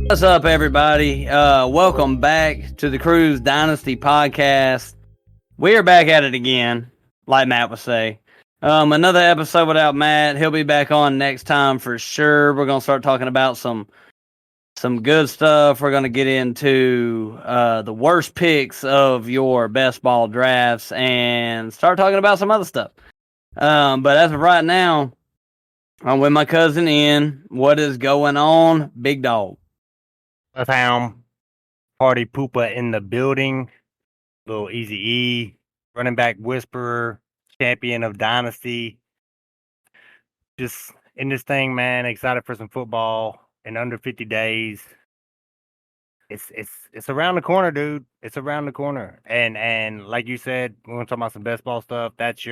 What's up, everybody? Welcome back to the Talkin Dynasty podcast. We are back at it again, like Matt would say. Another episode without Matt. He'll be back on next time for sure. We're gonna start talking about some good stuff. We're gonna get into the worst picks of your best ball drafts and start talking about some other stuff. But as of right now, I'm with my cousin Ian. What is going on, big dog? Hound party pooper in the building. Little Easy E, running back whisperer, champion of Dynasty. Just in this thing, man. Excited for some football in under 50 days. It's around the corner, dude. It's around the corner. And like you said, we're gonna talk about some best ball stuff. That's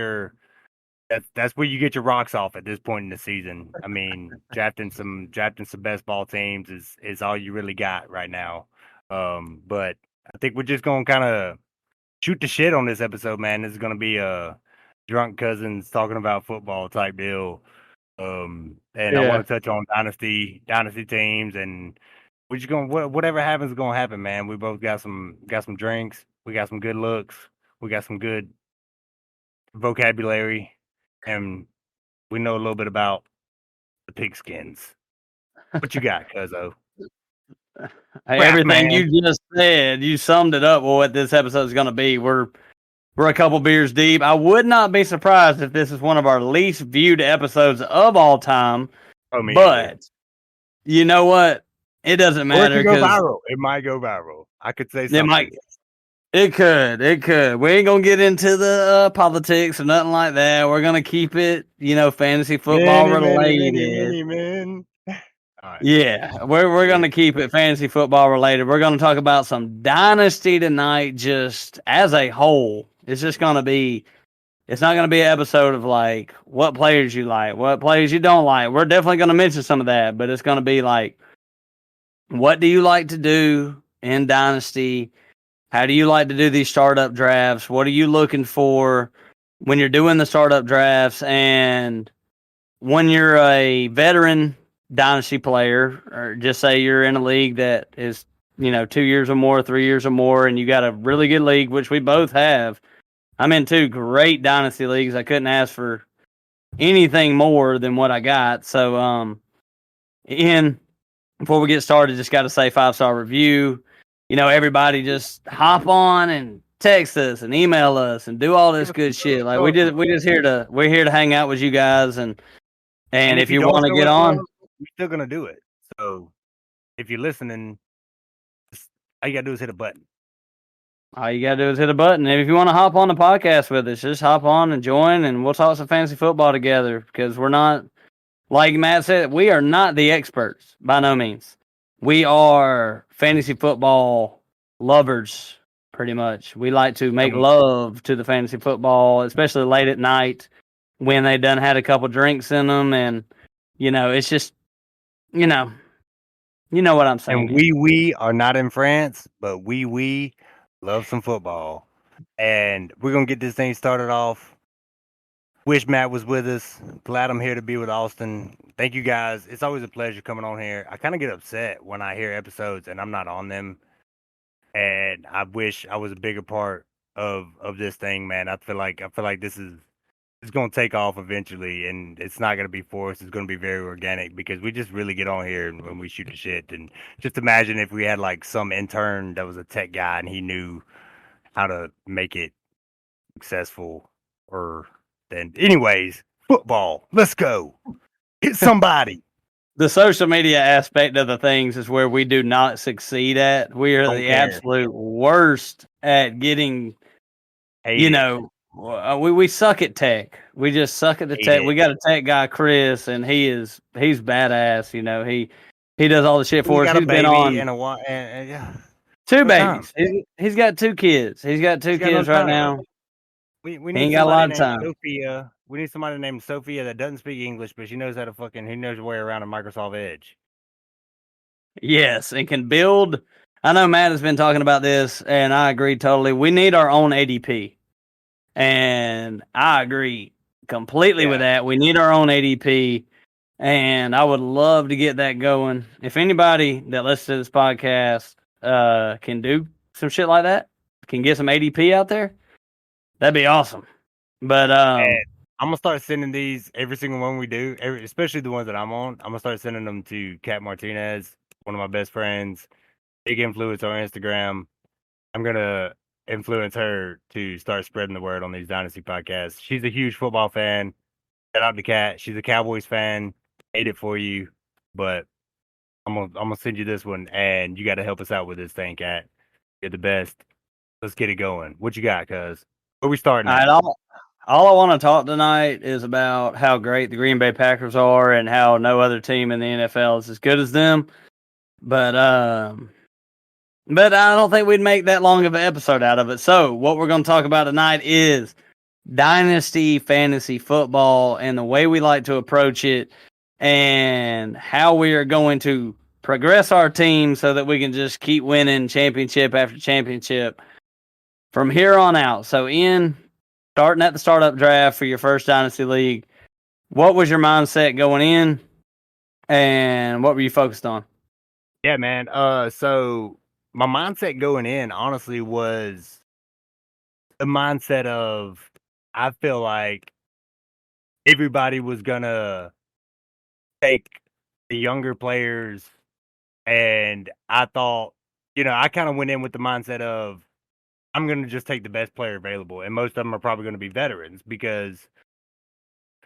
where you get your rocks off at this point in the season. I mean, drafting some best ball teams is all you really got right now. But I think we're just gonna kind of shoot the shit on this episode, man. This is gonna be a drunk cousins talking about football type deal. I want to touch on dynasty teams, and we're just gonna whatever happens is gonna happen, man. We both got some drinks. We got some good looks. We got some good vocabulary. And we know a little bit about the pigskins. What you got, Cuzzo? Hey, everything you just said, you summed it up with what this episode is going to be. We're a couple beers deep. I would not be surprised if this is one of our least viewed episodes of all time. But you know what? It doesn't matter. It could go viral. It might go viral. I could say something. It could. We ain't gonna get into the politics or nothing like that. We're gonna keep it, fantasy football related. Right. Yeah, we're gonna keep it fantasy football related. We're gonna talk about some dynasty tonight, just as a whole. It's not gonna be an episode of like what players you like, what players you don't like. We're definitely gonna mention some of that, but it's gonna be like, what do you like to do in dynasty? How do you like to do these startup drafts? What are you looking for when you're doing the startup drafts? And when you're a veteran dynasty player, or just say you're in a league that is, 2 years or more, 3 years or more, and you got a really good league, which we both have. I'm in 2 great dynasty leagues. I couldn't ask for anything more than what I got. So, Ian, before we get started, just got to say 5-star review. Everybody just hop on and text us and email us and do all this good shit. Like we're here to hang out with you guys, and if you want to get on, we're still gonna do it. So if you're listening, all you gotta do is hit a button. All you gotta do is hit a button. And if you want to hop on the podcast with us, just hop on and join, and we'll talk some fantasy football together, because we're not, like Matt said, we are not the experts by no means. We are fantasy football lovers, pretty much. We like to make love to the fantasy football, especially late at night when they done had a couple drinks in them, and it's just, you know what I'm saying. And we are not in France, but we love some football, and we're gonna get this thing started off. Wish Matt was with us. Glad I'm here to be with Austin. Thank you guys. It's always a pleasure coming on here. I kind of get upset when I hear episodes and I'm not on them. And I wish I was a bigger part of this thing, man. I feel like this is going to take off eventually, and it's not going to be forced. It's going to be very organic, because we just really get on here when we shoot the shit. And just imagine if we had like some intern that was a tech guy and he knew how to make it successful. Anyways, football. Let's go. Hit somebody. The social media aspect of the things is where we do not succeed at. We are the absolute worst at getting, we suck at tech. We just suck at the tech. We got a tech guy, Chris, and he's badass. He does all the shit for us. He's been on and 2 babies. He's got 2 kids. He's got 2 kids right now. We need ain't got a lot of time. Sophia. We need somebody named Sophia that doesn't speak English, but she knows how to he knows her way around a Microsoft Edge. Yes, and can build. I know Matt has been talking about this, and I agree totally. We need our own ADP, and I agree completely with that. We need our own ADP, and I would love to get that going. If anybody that listens to this podcast can do some shit like that, can get some ADP out there, that'd be awesome. But And I'm gonna start sending these every single one we do, especially the ones that I'm on. I'm gonna start sending them to Kat Martinez, one of my best friends, big influence on Instagram. I'm gonna influence her to start spreading the word on these Dynasty podcasts. She's a huge football fan. Shout out to Kat. She's a Cowboys fan. Hate it for you, but I'm gonna send you this one, and you got to help us out with this thing, Kat. You're the best. Let's get it going. What you got, cuz? Where we starting at? all I want to talk tonight is about how great the Green Bay Packers are and how no other team in the NFL is as good as them. But I don't think we'd make that long of an episode out of it. So what we're going to talk about tonight is Dynasty fantasy football and the way we like to approach it and how we are going to progress our team so that we can just keep winning championship after championship from here on out. So starting at the startup draft for your first Dynasty League, what was your mindset going in and what were you focused on? Yeah, man. So my mindset going in, honestly, was the mindset of I feel like everybody was gonna take the younger players, and I thought, I kind of went in with the mindset of I'm gonna just take the best player available, and most of them are probably gonna be veterans because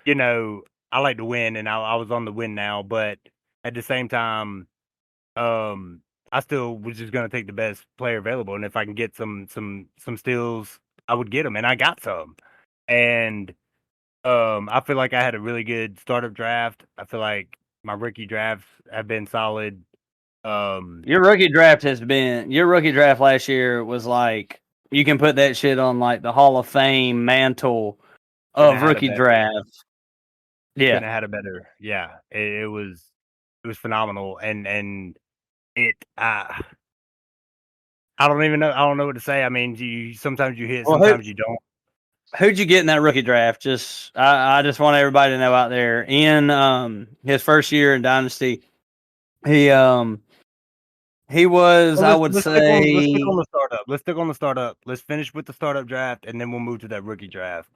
I like to win, and I was on the win now, but at the same time, I still was just gonna take the best player available, and if I can get some steals, I would get them, and I got some. And I feel like I had a really good startup draft. I feel like my rookie drafts have been solid. Your rookie draft last year was like you can put that shit on like the Hall of Fame mantle Couldn't of have had a rookie better. drafts. Yeah. Couldn't have had a better. Yeah, it was phenomenal, and it. I don't even know. I don't know what to say. I mean, sometimes you hit, Well, sometimes you don't. who'd you get in that rookie draft? I just want everybody to know out there. In his first year in Dynasty, he was, Well, I would let's stick say, on the startup. Let's stick on the startup. Let's finish with the startup draft, and then we'll move to that rookie draft.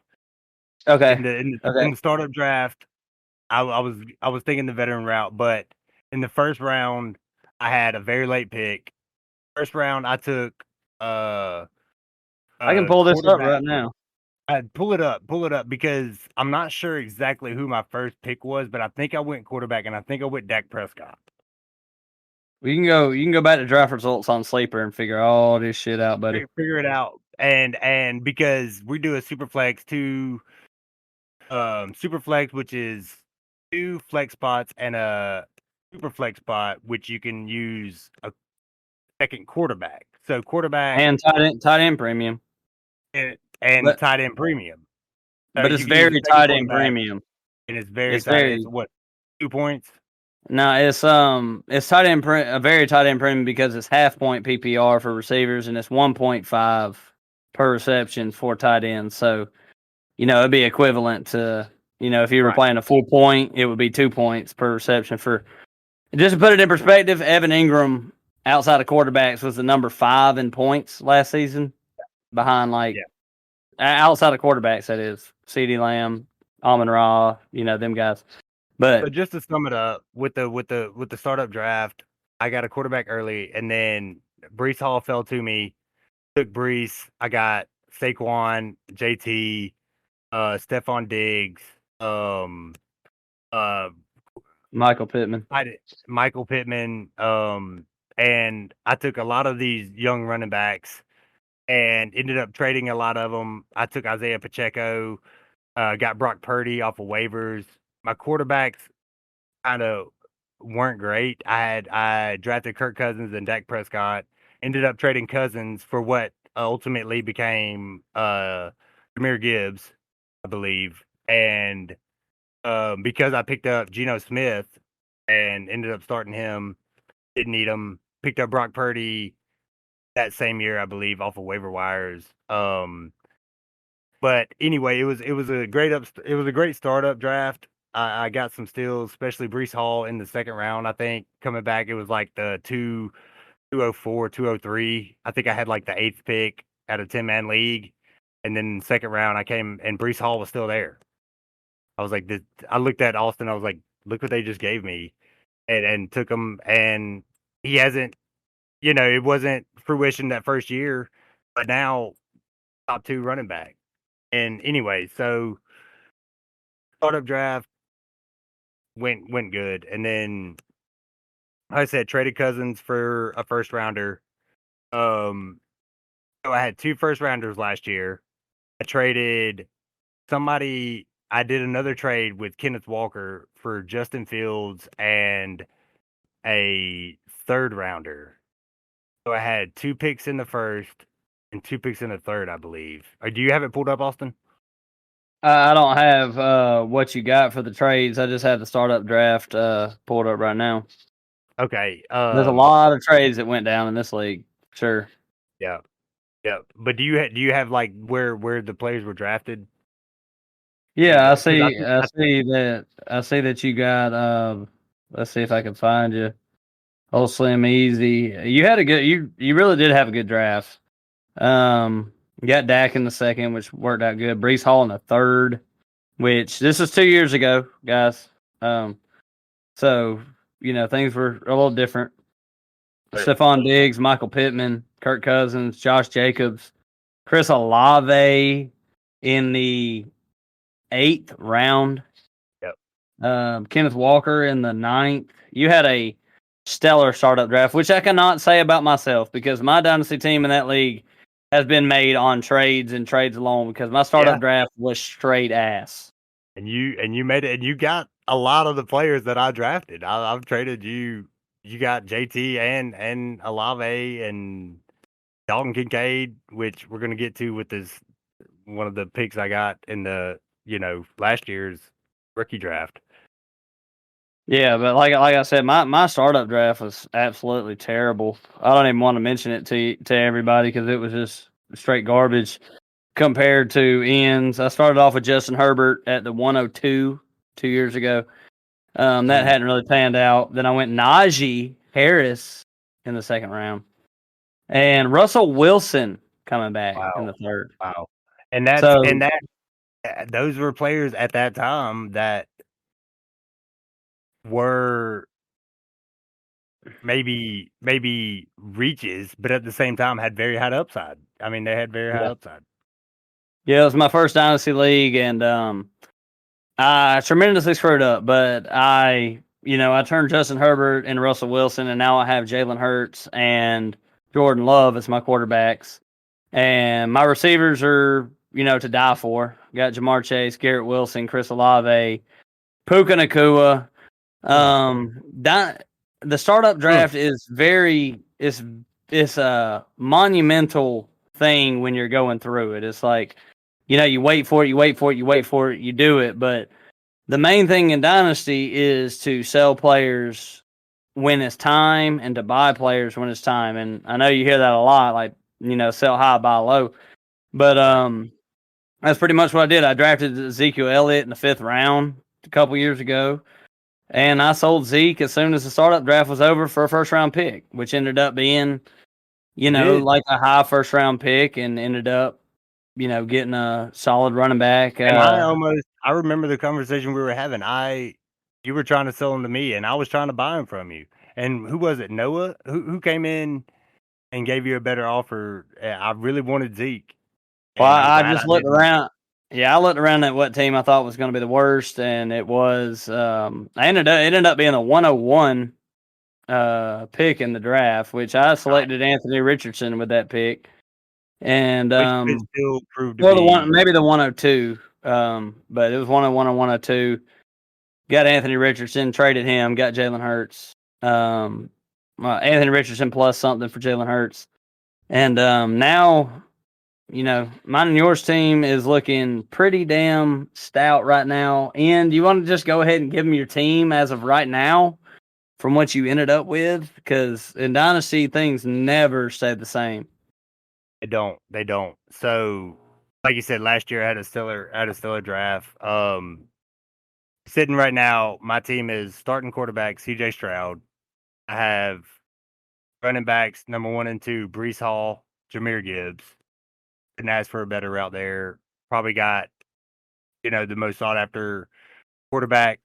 okay. In the startup draft, I was thinking the veteran route, but in the first round, I had a very late pick. First round, I took uh I can pull this up quarterback. right now. Pull it up because I'm not sure exactly who my first pick was, but I think I went quarterback, and I think I went Dak Prescott. You can go back to draft results on Sleeper and figure all this shit out, buddy. Figure it out, and because we do a super flex which is 2 flex spots and a super flex spot, which you can use a second quarterback. So quarterback And tight end premium. and But tight end premium. So but it's you can use a very second tight end quarterback, premium. and it's very It's tight. very It's what, 2 points? No, it's tight end a very tight end premium because it's half point PPR for receivers and it's 1.5 per reception for tight ends. So, it'd be equivalent to, if you were Right. playing a full point, it would be 2 points per reception for just to put it in perspective, Evan Ingram outside of quarterbacks was the number 5 in points last season behind Yeah. outside of quarterbacks, that is. CeeDee Lamb, Amon Ra, them guys. So But just to sum it up, with the startup draft, I got a quarterback early, and then Brees Hall fell to me. Took Brees. I got Saquon, JT, Stephon Diggs, uh, Michael Pittman. Michael Pittman, and I took a lot of these young running backs and ended up trading a lot of them. I took Isaiah Pacheco, got Brock Purdy off of waivers. My quarterbacks kind of weren't great. I drafted Kirk Cousins and Dak Prescott. Ended up trading Cousins for what ultimately became Jahmyr Gibbs, I believe. And because I picked up Geno Smith and ended up starting him, Didn't need him. Picked up Brock Purdy that same year, I believe, off of waiver wires. But anyway, it was a great startup draft. I got some steals, especially Brees Hall in the second round. I think coming back, it was like the 204, 203. I think I had like the eighth pick at a 10-man league, and then second round I came and Brees Hall was still there. I was like, I looked at Austin. I was like, look what they just gave me, and took him. And he hasn't, it wasn't fruition that first year, but now top two running back. And anyway, so startup draft went good, and then like I said, traded Cousins for a first rounder. So I had two first rounders last year. I traded somebody. I did another trade with Kenneth Walker for Justin Fields and a third rounder. So I had two picks in the first and two picks in the third, I believe. Do you have it pulled up, Austin? I don't have what you got for the trades. I just have the startup draft pulled up right now. Okay. There's a lot of trades that went down in this league. Sure. Yeah. Yeah. But do you have like where the players were drafted? Yeah, I 'Cause see. think I see that you got. Let's see if I can find you. Oh, Slim Easy. You had a good. You really did have a good draft. You got Dak in the second, which worked out good. Brees Hall in the third, which this is 2 years ago, guys. So things were a little different. Right. Stephon Diggs, Michael Pittman, Kirk Cousins, Josh Jacobs, Chris Olave in the 8th round. Yep. Kenneth Walker in the 9th. You had a stellar startup draft, which I cannot say about myself because my dynasty team in that league has been made on trades and trades alone because my startup draft was straight ass. And you made it, and you got a lot of the players that I drafted. I've traded you. You got JT and Olave and Dalton Kincaid, which we're gonna get to with this one of the picks I got in the last year's rookie draft. Yeah, but like I said, my startup draft was absolutely terrible. I don't even want to mention it to everybody because it was just straight garbage compared to Ian's. I started off with Justin Herbert at the 102 2 years ago. That hadn't really panned out. Then I went Najee Harris in the second round, and Russell Wilson coming back in the third. Wow. And those were players at that time that were maybe reaches, but at the same time had very high upside. I mean, they had very high upside. Yeah, it was my first dynasty league, and I tremendously screwed up. But I turned Justin Herbert and Russell Wilson, and now I have Jalen Hurts and Jordan Love as my quarterbacks, and my receivers are to die for. Got Jamar Chase, Garrett Wilson, Chris Olave, Puka Nacua. The startup draft is it's a monumental thing when you're going through it. It's like, you wait for it, you do it. But the main thing in Dynasty is to sell players when it's time and to buy players when it's time. And I know you hear that a lot, like, sell high, buy low. But that's pretty much what I did. I drafted Ezekiel Elliott in the 5th round a couple years ago. And I sold Zeke as soon as the startup draft was over for a first-round pick, which ended up being, like a high first-round pick and ended up, getting a solid running back. And I remember the conversation we were having. You were trying to sell him to me, and I was trying to buy him from you. And who was it? Noah? Who came in and gave you a better offer? I really wanted Zeke. Well, I just looked around. Yeah, I looked around at what team I thought was going to be the worst, and it was it ended up being a 101 pick in the draft, which I selected Anthony Richardson with that pick, and which still proved to be maybe the 102, but it was 101 and 102. Got Anthony Richardson, traded him, got Jalen Hurts, Anthony Richardson plus something for Jalen Hurts, and now. Mine and yours team is looking pretty damn stout right now. And do you want to just go ahead and give them your team as of right now? from what you ended up with? Because in Dynasty, things never stay the same. They don't. They don't. So, like you said, last year I had a stellar draft. Sitting right now, my team is starting quarterback C.J. Stroud. I have running backs number 1 and 2, Brees Hall, Jahmyr Gibbs. Couldn't ask for a better route there. Probably got the most sought after quarterback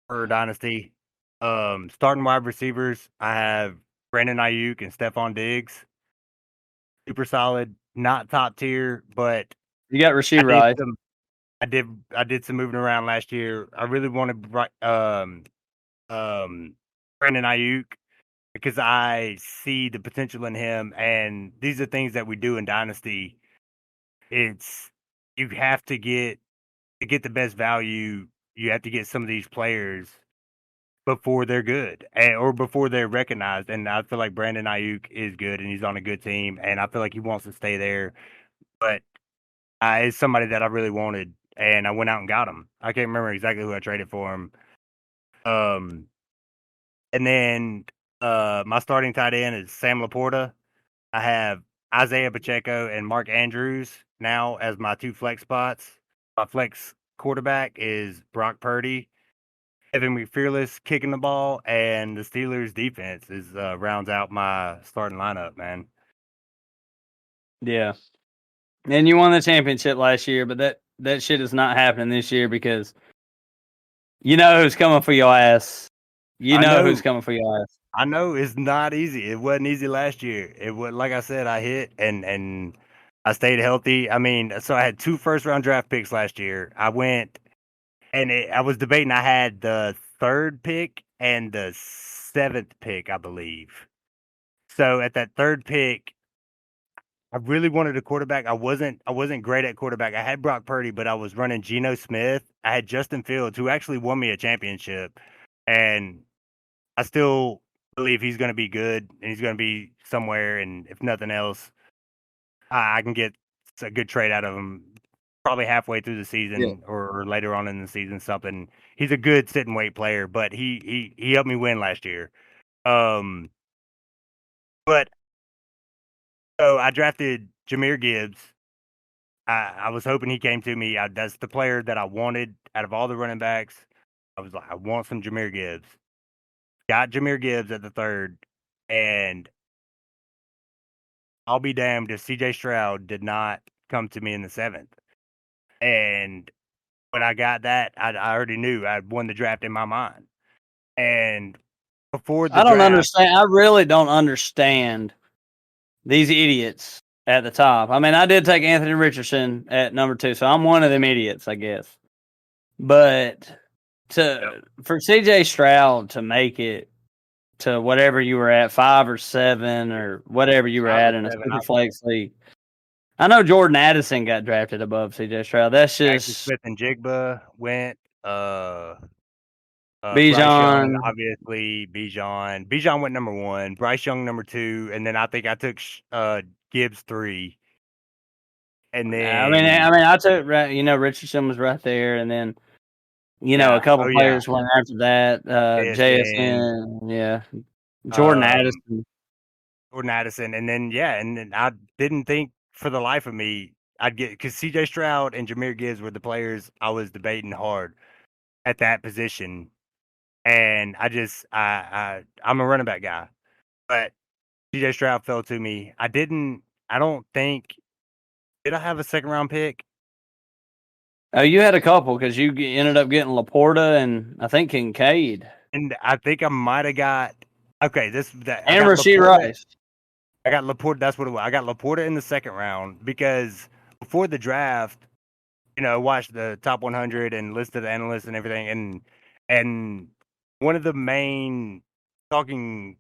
for Dynasty. Starting wide receivers, I have Brandon Ayuk and Stephon Diggs. Super solid, not top tier, but You got I Rasheed did Rice. some I did some moving around last year. I really wanted Brandon Ayuk because I see the potential in him, and these are things that we do in Dynasty. It's you have to get the best value. You have to get some of these players before they're good or before they're recognized. And I feel like Brandon Ayuk is good, and he's on a good team, and I feel like he wants to stay there. But it's somebody that I really wanted, and I went out and got him. I can't remember exactly who I traded for him. Um, and then my starting tight end is Sam Laporta. I have Isaiah Pacheco and Mark Andrews now as my 2 flex spots. My flex quarterback is Brock Purdy. Evan McFearless kicking the ball, and the Steelers defense is rounds out my starting lineup, man. Yeah. And you won the championship last year, but that shit is not happening this year because you know who's coming for your ass. You I know know, who's coming for your ass. I know it's not easy. It wasn't easy last year. It was like I said, I hit and I stayed healthy. I mean, so I had 2 first round draft picks last year. I went and I was debating. I had the 3rd pick and the 7th pick, I believe. So at that 3rd pick, I really wanted a quarterback. I wasn't great at quarterback. I had Brock Purdy, but I was running Geno Smith. I had Justin Fields, who actually won me a championship, and I still believe he's going to be good and he's going to be somewhere. And if nothing else, I can get a good trade out of him probably halfway through the Yeah. season or later on in the season. Something. He's a good sit and wait player, but he helped me win last year. Um, but so I drafted Jahmyr Gibbs. I was hoping he came to me. That's the player that I wanted out of all the running backs. I was like, I want some Jahmyr Gibbs. Got Jahmyr Gibbs at the 3rd, and I'll be damned if C.J. Stroud did not come to me in the 7th. And when I got that, I already knew I'd won the draft in my mind. And before the I don't draft, understand. I really don't understand these idiots at the top. I mean, I did take Anthony Richardson at number 2, so I'm one of them idiots, I guess. But for CJ Stroud to make it to whatever you were at, 5 or 7 or whatever you were 5 at or in a 7, super flex league. I know Jordan Addison got drafted above CJ Stroud. That's Jackson just Smith and Jigba went. Bryce Young, Bijan. obviously. Bijan. Bijan went number 1. Bryce Young number 2, and then I think I took Gibbs 3. And then I took Richardson was right there, and then a yeah, couple oh yeah, players went after that. JSN, JSN, yeah, Jordan um, Addison. Jordan Addison, and then and then I didn't think for the life of me I'd get because C.J. Stroud and Jahmyr Gibbs were the players I was debating hard at that position, and I'm a running back guy, but C.J. Stroud fell to me. I don't think did I have a 2nd round pick? Oh, you had a couple because you ended up getting Laporta and I think Kincaid And I think I might have got okay. I and got Rasheed Laporta. Rice. I got Laporta. That's what it was. I got Laporta in the 2nd round because before the draft, watched the top 100 and listed the analysts and everything, and one of the main talking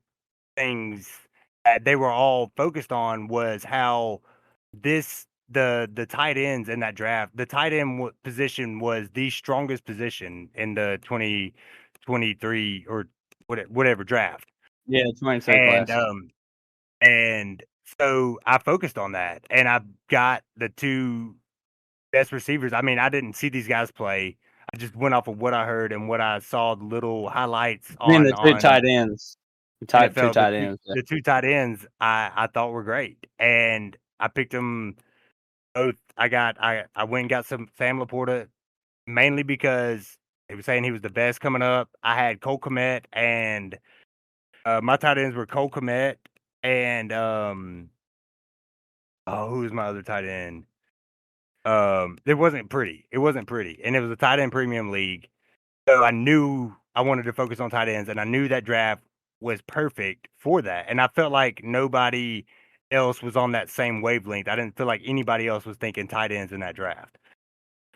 things that they were all focused on was how the tight ends in that draft, the tight end position was the strongest position in the 2023 or whatever draft, Yeah, 23 and class. um and so I focused on that, and I got the 2 best receivers. I mean, I didn't see these guys play. I just went off of what I heard and what I saw, the little highlights I mean, the two on tight ends. Two NFL. tight ends. Yeah. The two tight ends I thought were great, and I picked them both. I went and got some Sam Laporta mainly because he was saying he was the best coming up. I had Cole Kmet and my tight ends were Cole Kmet and who was my other tight end? It wasn't pretty. It wasn't pretty, and it was a tight end premium league. So I knew I wanted to focus on tight ends, and I knew that draft was perfect for that. And I felt like nobody else was on that same wavelength. I didn't feel like anybody else was thinking tight ends in that draft.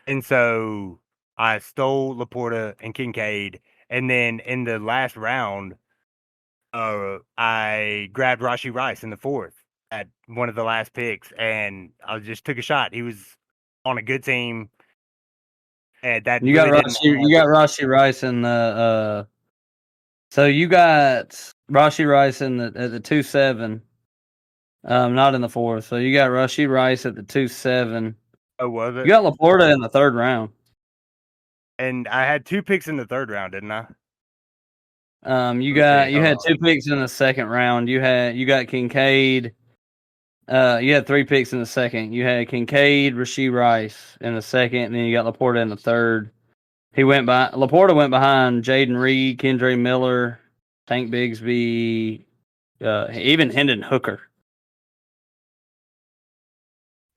And so I stole Laporta and Kincaid, and then in the last round, I grabbed Rashee Rice in the fourth at one of the last picks, and I just took a shot. He was on a good team, and that You got really didn't Rashee. You got Rashee Rice in the. So you got Rashee Rice in the at the 2-7. Not in the fourth. So you got Rashee Rice at the 2-7. Oh, was You it? got Laporta in the third round. And I had 2 picks in the third round, didn't I? You Let me see. had Hold on. 2 picks in the second round. You got Kincaid. You had 3 picks in the second. You had Kincaid, Rashee Rice in the second, and then you got Laporta in the third. Laporta went behind Jaden Reed, Kendre Miller, Tank Bigsby, even Hendon Hooker.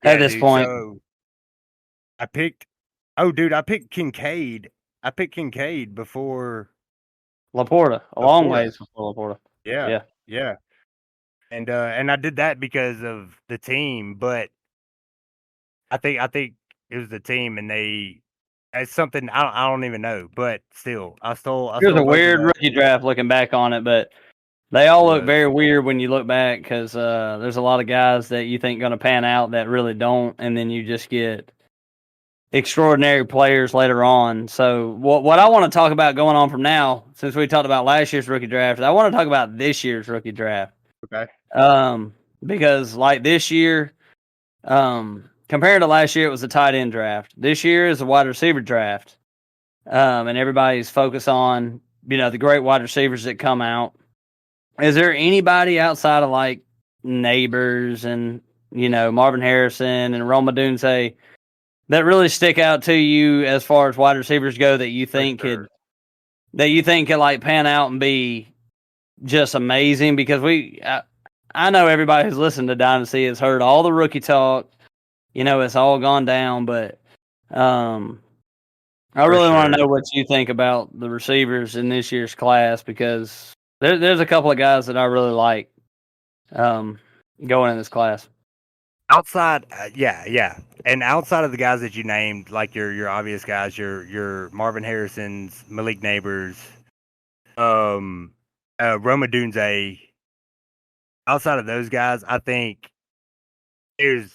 Yeah, At this dude. point, So I picked. Oh, dude, I picked Kincaid. I picked Kincaid before Laporta, a long Laporta. ways before Laporta. Yeah, Yeah. yeah. And I did that because of the team, but I think it was the team, and it's something I don't even know, but still, I It was stole a both of weird those. rookie draft looking back on it, but they all look Was very weird when you look back because there's a lot of guys that you think going to pan out that really don't, and then you just get extraordinary players later on. So what I want to talk about going on from now, since we talked about last year's rookie draft, I want to talk about this year's rookie draft. okay. Because like this year, compared to last year, it was a tight end draft. This year is a wide receiver draft. And everybody's focused on, the great wide receivers that come out. Is there anybody outside of like Neighbors and, Marvin Harrison and Roma Dunze that really stick out to you as far as wide receivers go that you For think sure. could like pan out and be just amazing? Because I know everybody who's listened to Dynasty has heard all the rookie talk. It's all gone down, but I For really want to sure. know what you think about the receivers in this year's class because there's a couple of guys that I really like going in this class. Outside, yeah, and outside of the guys that you named, like your obvious guys, your Marvin Harrisons, Malik Neighbors, Roma Dunze. Outside of those guys, I think there's,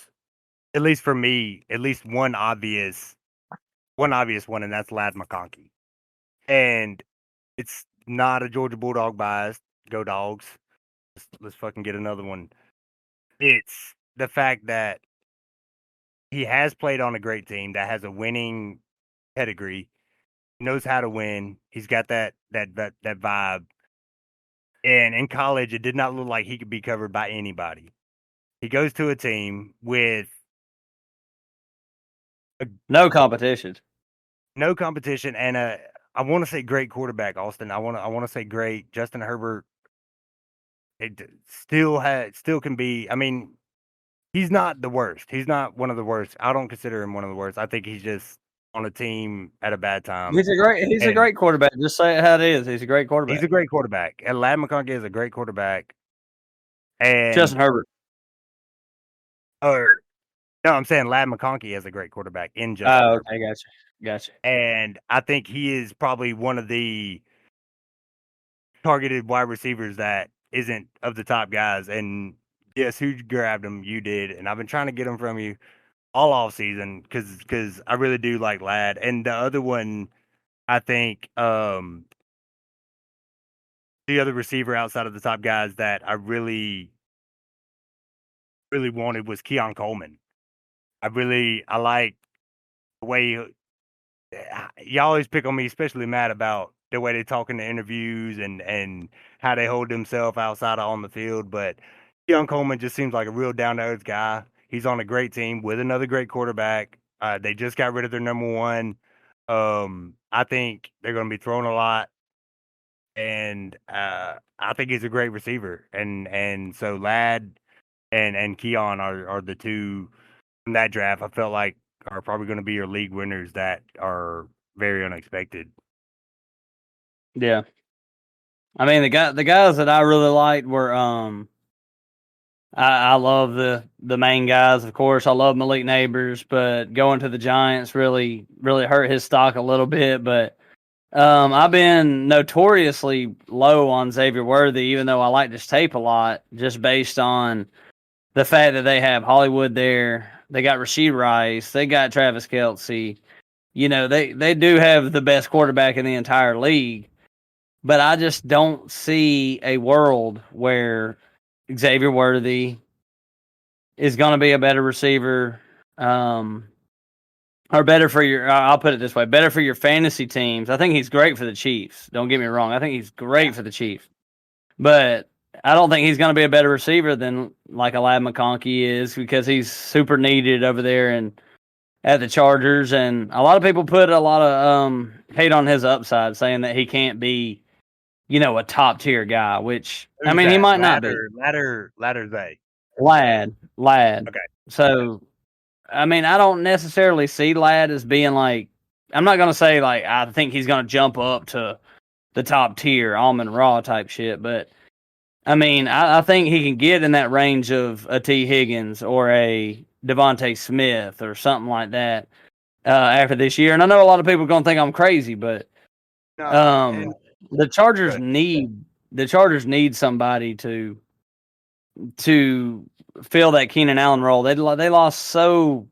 at least for me, at least one obvious one, and that's Lad McConkey. And it's not a Georgia Bulldog bias. Go Dogs. Let's fucking get another one. It's the fact that he has played on a great team that has a winning pedigree, knows how to win. He's got that vibe. And in college, it did not look like he could be covered by anybody. He goes to a team with No competition. no competition and I want to say great quarterback, Austin. I want to say great Justin Herbert. It still can be. I mean, he's not the worst. He's not one of the worst. I don't consider him one of the worst. I think he's just on a team at a bad time. He's a And great quarterback. Just say it how it is. He's a great he's quarterback. a great quarterback. And Lad McConkey is a great quarterback. And Justin Herbert. or no, I'm saying Lad McConkey is a great quarterback in Justin Oh, Herbert. okay, gotcha. And I think he is probably one of the targeted wide receivers that isn't of the top guys. And yes, who grabbed him? You did. And I've been trying to get him from you all off season because I really do like Lad. And the other one, I think, the other receiver outside of the top guys that I really, really wanted was Keon Coleman. I like the way you always pick on me, especially Matt, about the way they talk in the interviews and how they hold themselves outside of on the field. But Keon Coleman just seems like a real down to earth guy. He's on a great team with another great quarterback. They just got rid of their number one. I think they're going to be throwing a lot, and I think he's a great receiver. And so Ladd and Keon are the two from that draft. I felt like are probably going to be your league winners that are very unexpected. Yeah. I mean, the guys that I really liked were I love the main guys, of course. I love Malik Neighbors, but going to the Giants really hurt his stock a little bit. But I've been notoriously low on Xavier Worthy, even though I like this tape a lot, just based on the fact that they have Hollywood there. They got Rasheed Rice. They got Travis Kelce. You know, they do have the best quarterback in the entire league. But I just don't see a world where Xavier Worthy is going to be a better receiver, or better for your. I'll put it this way: better for your fantasy teams. I think he's great for the Chiefs. Don't get me wrong. I think he's great for the Chiefs, but I don't think he's going to be a better receiver than like a Lad McConkey is, because he's super needed over there and at the Chargers. And a lot of people put a lot of hate on his upside, saying that he can't be, you know, a top tier guy. Which Who's I mean, he that? might not be. Ladder they. Lad. Okay. So I mean, I don't necessarily see Ladd as being like, I'm not going to say like, I think he's going to jump up to the top tier, Almond Raw type shit. But I mean, I think he can get in that range of a T. Higgins or a Devontae Smith or something like that after this year. And I know a lot of people are going to think I'm crazy, but No, and the Chargers good. need somebody to fill that Keenan Allen role. They lost so.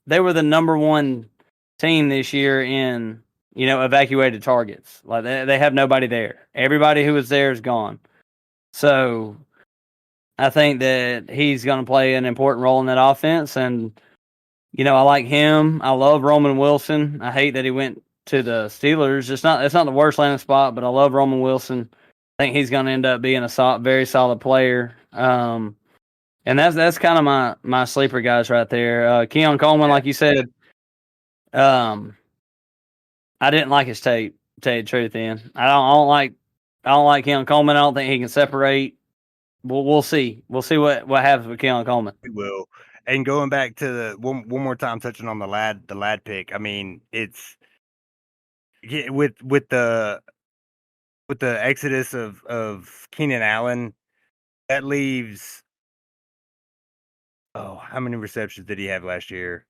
They were the number one team this year in, you know, evacuated targets. Like they have nobody there. Everybody who was there is gone. So I think that he's going to play an important role in that offense. And, you know, I like him. I love Roman Wilson. I hate that he went to the Steelers. It's not the worst landing spot, but I love Roman Wilson. I think he's going to end up being a very solid player. And that's kind of my sleeper guys right there. Keon Coleman, like you said, I didn't like his tape. To tell you the truth, then I don't like Keon Coleman. I don't think he can separate. We'll see. We'll see what happens with Keon Coleman. We will. And going back to the one more time, touching on the lad pick. I mean, it's with the exodus of Keenan Allen, that leaves. Oh, how many receptions did he have last year?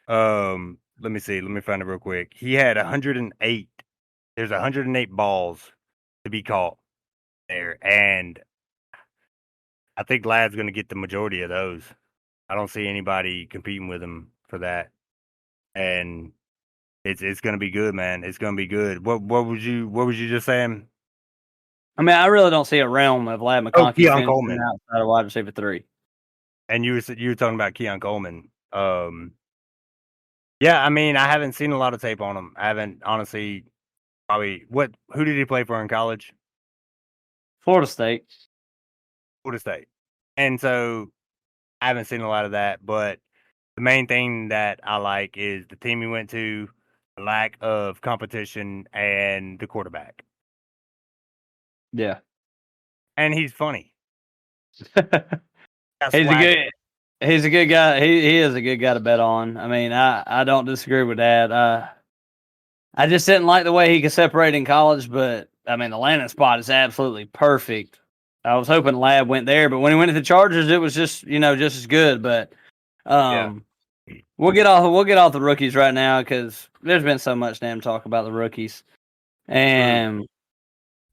Let me see. Let me find it real quick. He had 108. There's 108 balls to be caught there, and I think Ladd's going to get the majority of those. I don't see anybody competing with him for that, and it's going to be good, man. It's going to be good. What was you just saying? I mean, I really don't see a realm of Lad Oh, McConkey Keon finishing Coleman, outside of wide receiver 3. and you were talking about Keon Coleman. Yeah, I mean, I haven't seen a lot of tape on him. I haven't honestly. Probably who did he play for in college? Florida State. Florida State. And so I haven't seen a lot of that, but the main thing that I like is the team he went to, the lack of competition, and the quarterback. Yeah. And he's funny. He's a good guy. He is a good guy to bet on. I mean, I don't disagree with that. I just didn't like the way he could separate in college, but I mean, the landing spot is absolutely perfect. I was hoping Lad went there, but when he went to the Chargers, it was just, you know, just as good. But Yeah. we'll get off the rookies right now, because there's been so much damn talk about the rookies. And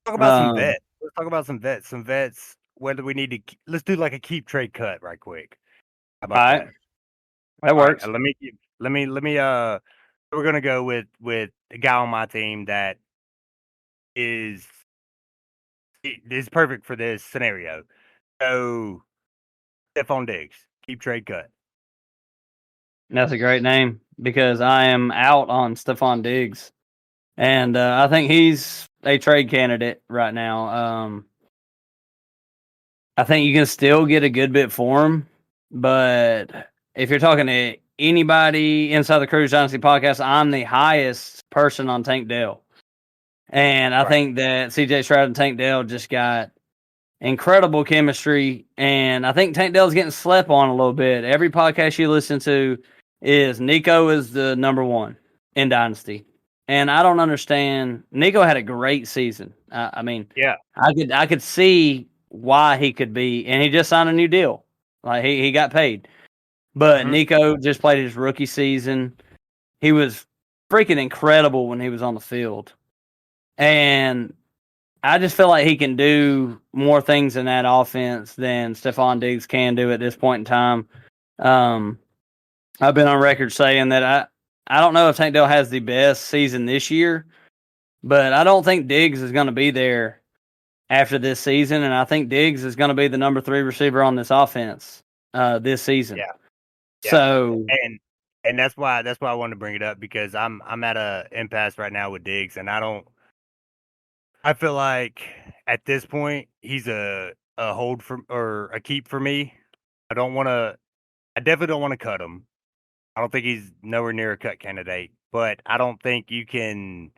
Talk about some vets. Let's talk about some vets. Some vets. Whether we need to, let's do like a keep trade cut right quick. How about all right, that? that works. Let me. We're gonna go with the guy on my team that is perfect for this scenario. So, Stephon Diggs, keep trade cut. That's a great name because I am out on Stephon Diggs, and I think he's a trade candidate right now. I think you can still get a good bit for him, but if you're talking to anybody inside the Cruise Dynasty podcast, I'm the highest person on Tank Dell. And I think that CJ Stroud and Tank Dell just got incredible chemistry. And I think Tank Dell's getting slept on a little bit. Every podcast you listen to is Nico is the number one in Dynasty. And I don't understand. Nico had a great season. I mean, Yeah. I could see why he could be, and he just signed a new deal. Like he got paid. But Nico just played his rookie season. He was freaking incredible when he was on the field. And I just feel like he can do more things in that offense than Stephon Diggs can do at this point in time. I've been on record saying that I don't know if Tank Dell has the best season this year, but I don't think Diggs is going to be there after this season, and I think Diggs is going to be the number 3 receiver on this offense this season. Yeah. So and that's why I wanted to bring it up, because I'm at a impasse right now with Diggs, and I feel like at this point he's a hold for or a keep for me. I definitely don't want to cut him. I don't think he's nowhere near a cut candidate, but I don't think you can.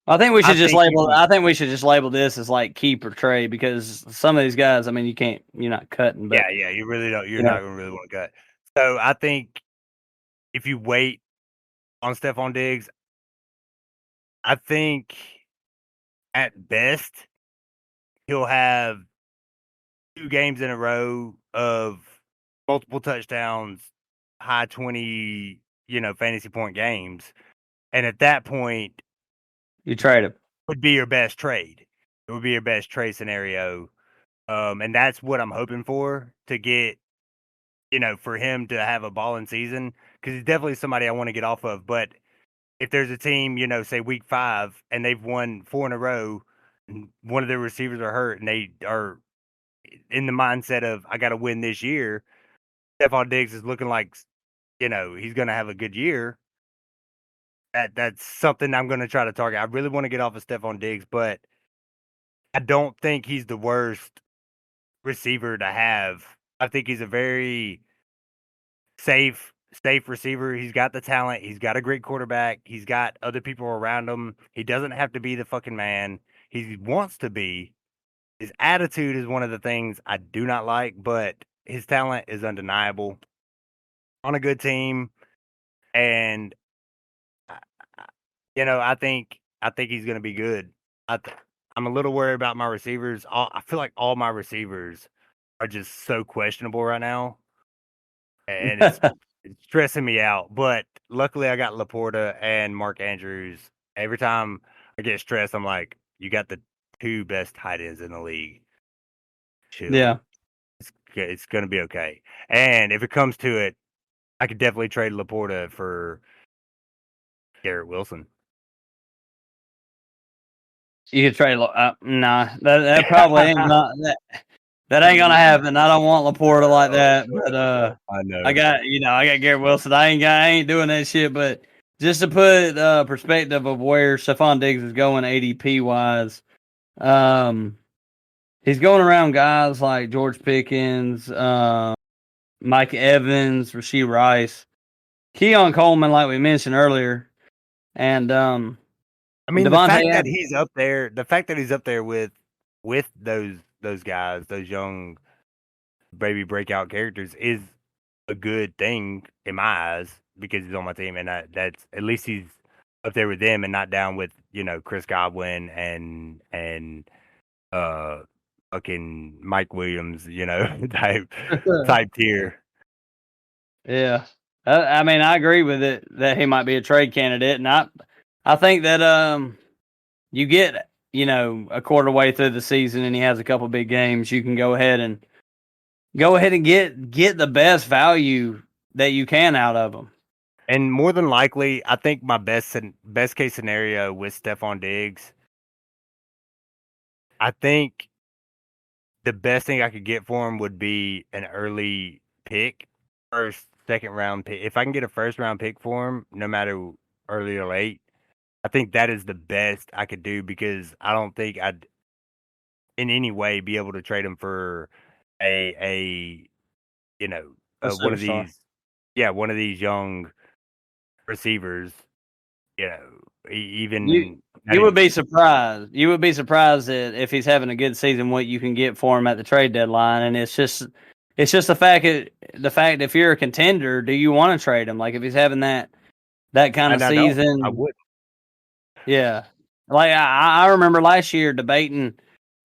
I think we should just label. can, I think we should just label this as like keep or trade, because some of these guys, I mean, you're not cutting. But yeah, you really don't. You're not going to really want to cut. So I think if you wait on Stephon Diggs, I think at best he'll have 2 games in a row of multiple touchdowns, high 20, fantasy point games. And at that point, you trade him. Would be your best trade. It would be your best trade scenario. And that's what I'm hoping for, to get, for him to have a balling season, because he's definitely somebody I want to get off of. But if there's a team, say week 5, and they've won 4 in a row, and one of their receivers are hurt, and they are in the mindset of, I got to win this year, Stephon Diggs is looking like, he's going to have a good year. That's something I'm going to try to target. I really want to get off of Stephon Diggs, but I don't think he's the worst receiver to have. I think he's a very safe receiver. He's got the talent. He's got a great quarterback. He's got other people around him. He doesn't have to be the fucking man. He wants to be. His attitude is one of the things I do not like, but his talent is undeniable on a good team. And I think he's going to be good. I'm a little worried about my receivers. I feel like all my receivers are just so questionable right now, and it's stressing me out. But luckily, I got Laporta and Mark Andrews. Every time I get stressed, I'm like, you got the 2 best tight ends in the league. Chill. Yeah, it's going to be okay. And if it comes to it, I could definitely trade Laporta for Garrett Wilson. you could trade. Nah, that probably ain't not that. That ain't gonna happen. I don't want Laporta like that. But I know I got Garrett Wilson. I ain't doing that shit. But just to put perspective of where Stephon Diggs is going ADP wise, he's going around guys like George Pickens, Mike Evans, Rasheed Rice, Keon Coleman, like we mentioned earlier, and I mean, Devontae the fact that Adams. he's up there with those guys, those young baby breakout characters, is a good thing in my eyes, because he's on my team, and that's at least he's up there with them and not down with Chris Godwin and fucking Mike Williams, type tier. Yeah. I mean, I agree with it that he might be a trade candidate, and I think that you get a quarter way through the season and he has a couple big games, you can go ahead and get the best value that you can out of him. And more than likely, I think my best case scenario with Stephon Diggs, I think the best thing I could get for him would be an early pick, second round pick, if I can get a first round pick for him, no matter early or late, I think that is the best I could do because I don't think I'd in any way be able to trade him for a you know A one of superstar. one of these young receivers. You know, You even not you would even be surprised. You would be surprised that if he's having a good season, what you can get for him at the trade deadline. And it's just the fact if you're a contender, do you want to trade him? Like if he's having that kind of and I don't. I season, would. yeah. Like I remember last year debating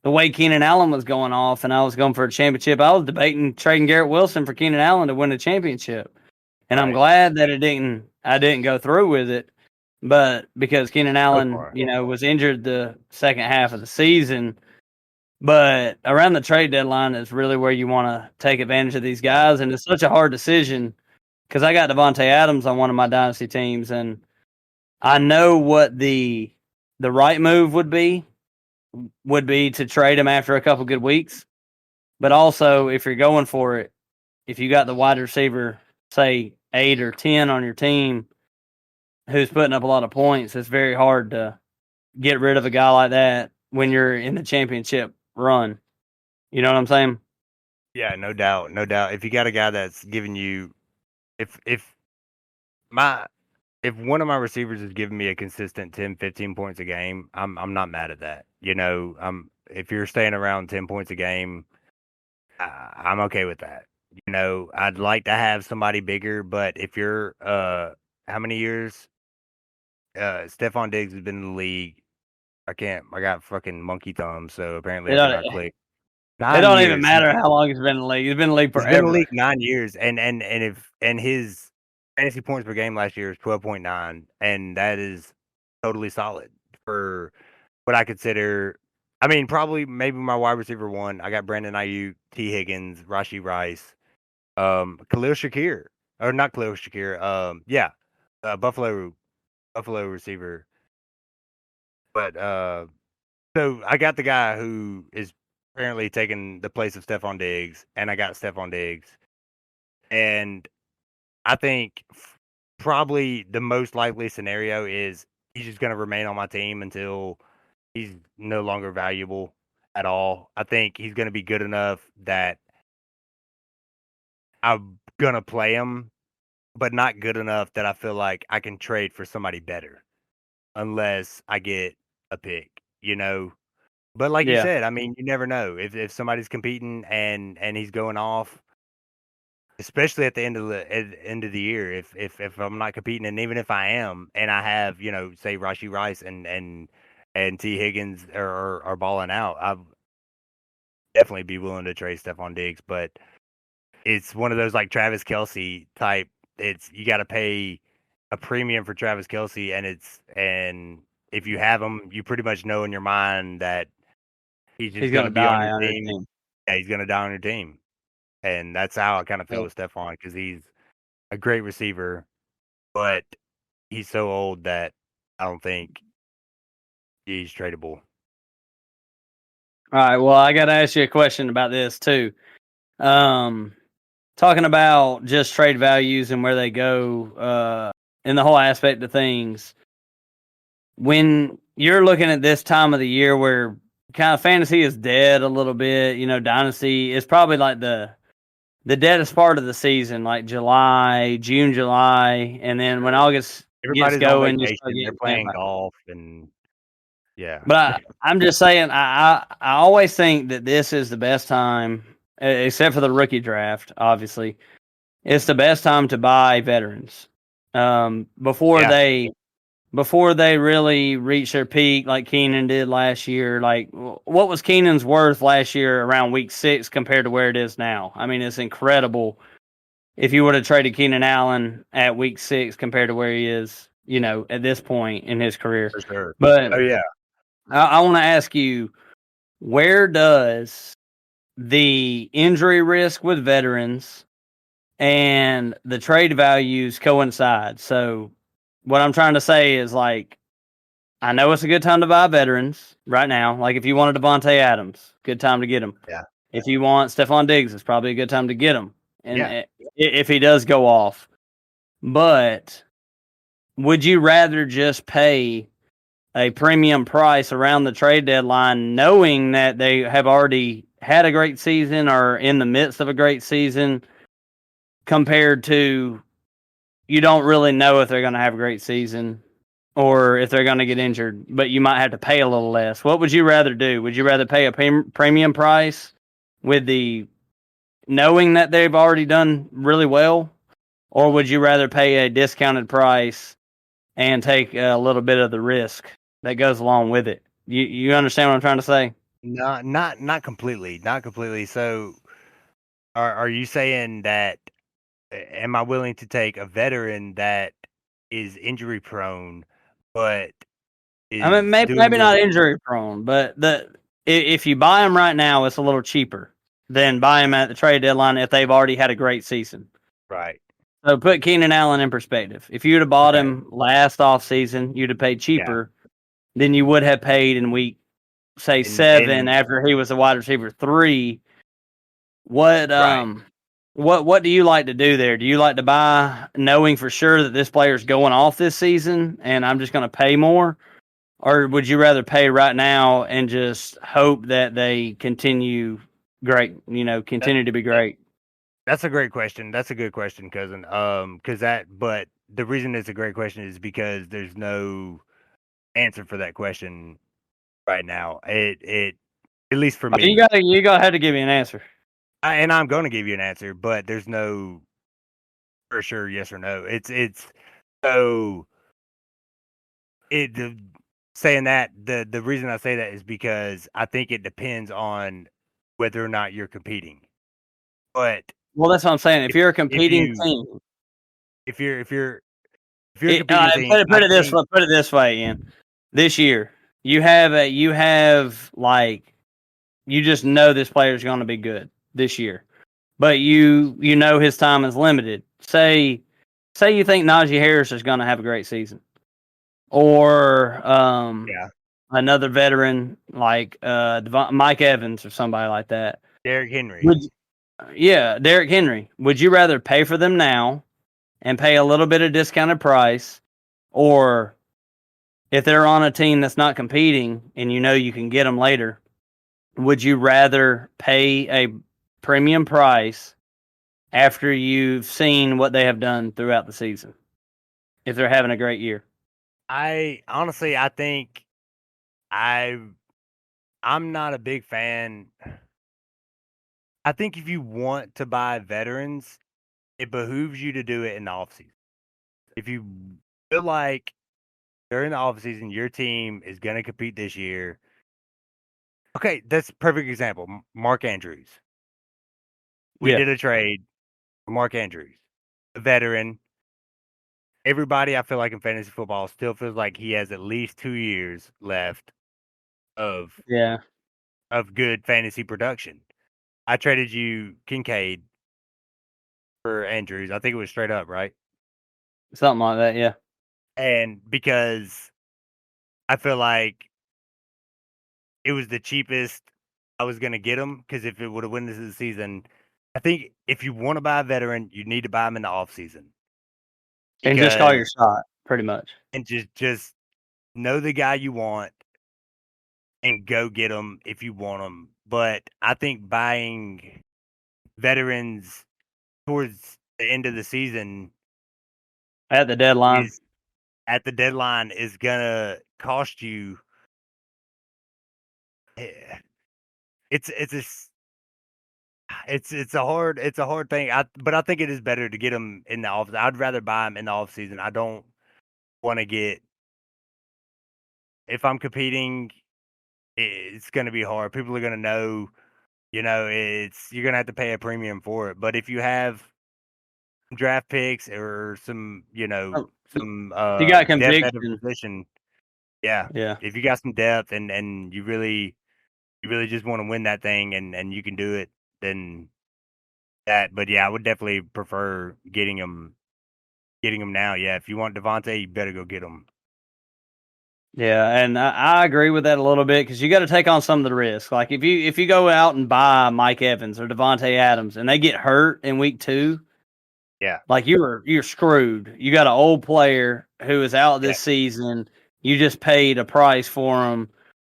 the way Keenan Allen was going off, and I was going for a championship. I was debating trading Garrett Wilson for Keenan Allen to win a championship, and I'm Right. glad that I didn't go through with it. But because Keenan So Allen, far. was injured the second half of the season, but around the trade deadline is really where you want to take advantage of these Yeah. guys, and it's such a hard decision because I got Devontae Adams on one of my dynasty teams, and I know what the right move would be to trade him after a couple good weeks. But also, if you're going for it, if you got the wide receiver, say 8 or 10 on your team, who's putting up a lot of points, it's very hard to get rid of a guy like that when you're in the championship run. You know what I'm saying? Yeah, no doubt, no doubt. If you got a guy that's giving you, if my if one of my receivers is giving me a consistent 10, 15 points a game, I'm not mad at that. You know, if you're staying around 10 points a game, I'm okay with that. You know, I'd like to have somebody bigger, but if you're how many years Stephon Diggs has been in the league? I got fucking monkey thumbs, so apparently It I don't, cannot click. it 9 don't even years. matter how long he's been in the league. He's been in the league He's been in the forever. league 9 years, and his fantasy points per game last year is 12.9, and that is totally solid for what I consider. I mean, probably maybe my wide receiver one. I got Brandon Ayuk, T. Higgins, Rashi Rice, Khalil Shakir, or not Khalil Shakir. Buffalo receiver. But so I got the guy who is apparently taking the place of Stephon Diggs, and I got Stephon Diggs. And I think probably the most likely scenario is he's just going to remain on my team until he's no longer valuable at all. I think he's going to be good enough that I'm going to play him, but not good enough that I feel like I can trade for somebody better unless I get a pick, you know? But like you Yeah. said, I mean, you never know if somebody's competing and he's going off, especially at the end of the year. If I'm not competing, and even if I am, and I have say Rashi Rice and T Higgins are balling out, I'd definitely be willing to trade Stephon Diggs. But it's one of those like Travis Kelsey type. It's you got to pay a premium for Travis Kelsey, and if you have him, you pretty much know in your mind that he's just He's going going to to be on die your on your team. team. Yeah, he's going to die on your team. And that's how I kind of feel Yeah. with Stephon because he's a great receiver, but he's so old that I don't think he's tradable. All right. Well, I got to ask you a question about this too. Um, Talking about just trade values and where they go, in the whole aspect of things. When you're looking at this time of the year where kind of fantasy is dead a little bit, dynasty is probably like the deadest part of the season, like June, July, and then when August gets Everybody's on going, you start vacation. They're getting playing vampires. golf and yeah. But I'm just saying, I always think that this is the best time, except for the rookie draft, obviously. It's the best time to buy veterans. Before Yeah. they really reach their peak, like Keenan did last year. Like, what was Keenan's worth last year around week 6 compared to where it is now? I mean, it's incredible. If you would have traded Keenan Allen at week 6 compared to where he is, at this point in his career. For sure. But Oh yeah. I want to ask you, where does the injury risk with veterans and the trade values coincide? So what I'm trying to say is, like, I know it's a good time to buy veterans right now. Like if you wanted Devontae Adams, good time to get him. Yeah. If you want Stephon Diggs, it's probably a good time to get him. And Yeah. if he does go off. But would you rather just pay a premium price around the trade deadline, knowing that they have already had a great season or in the midst of a great season, compared to you don't really know if they're going to have a great season or if they're going to get injured, but you might have to pay a little less? What would you rather do? Would you rather pay a premium price with the knowing that they've already done really well, or would you rather pay a discounted price and take a little bit of the risk that goes along with it? You understand what I'm trying to say? Not completely, not completely. So, are you saying that? Am I willing to take a veteran that is injury prone, but I mean, is doing maybe really not injury prone, but if you buy them right now, it's a little cheaper than buy them at the trade deadline if they've already had a great season. right? So put Keenan Allen in perspective. If you'd have bought Okay. him last offseason, you'd have paid cheaper than you would have paid in week, say, 7 after he was a wide receiver 3. What what do you like to do there? Do you like to buy knowing for sure that this player's going off this season and I'm just going to pay more? Or would you rather pay right now and just hope that they continue great, continue to be great? That's a great question. That's a good question, cousin. But the reason it's a great question is because there's no answer for that question right now. It at least for me. You gotta have to give me an answer. And I'm going to give you an answer, but there's no for sure yes or no. So it saying that the reason I say that is because I think it depends on whether or not you're competing. But Well, that's what I'm saying. If you're a competing team, if you're a competing team, put it this way, Ian. This year, you have like you just know this player is going to be good this year, but you know his time is limited. Say you think Najee Harris is going to have a great season, or another veteran like Mike Evans or somebody like that. Derrick Henry. Derrick Henry. Would you rather pay for them now and pay a little bit of discounted price, or if they're on a team that's not competing and you know you can get them later, would you rather pay a premium price after you've seen what they have done throughout the season if they're having a great year? I think I'm not a big fan. I think if you want to buy veterans, it behooves you to do it in the offseason. If you feel like during the offseason your team is going to compete this year, okay, that's a perfect example. Mark Andrews. We did a trade for Mark Andrews, a veteran. Everybody, I feel like in fantasy football, still feels like he has at least 2 years left of good fantasy production. I traded you Kincaid for Andrews. I think it was straight up, right? Something like that, yeah. And because I feel like it was the cheapest I was going to get him, because if it would have won this season, I think if you want to buy a veteran, you need to buy him in the offseason. And just call your shot, pretty much. And just know the guy you want and go get him if you want him. But I think buying veterans towards the end of the season at the deadline is gonna cost you. It's a hard thing. But I think it is better to get them in the off. I'd rather buy them in the off season. I don't want to get. If I'm competing, it's going to be hard. People are going to know, you're going to have to pay a premium for it. But if you have draft picks or some, you got depth at conviction. a position, yeah. If you got some depth and you really just want to win that thing and you can do it, then that. But yeah, I would definitely prefer getting them now. Yeah, if you want Devontae, you better go get him. Yeah, and I agree with that a little bit, because you got to take on some of the risk. Like if you go out and buy Mike Evans or Devontae Adams and they get hurt in week 2, Yeah. Like you're screwed. You got an old player who is out Yeah. this season. You just paid a price for him,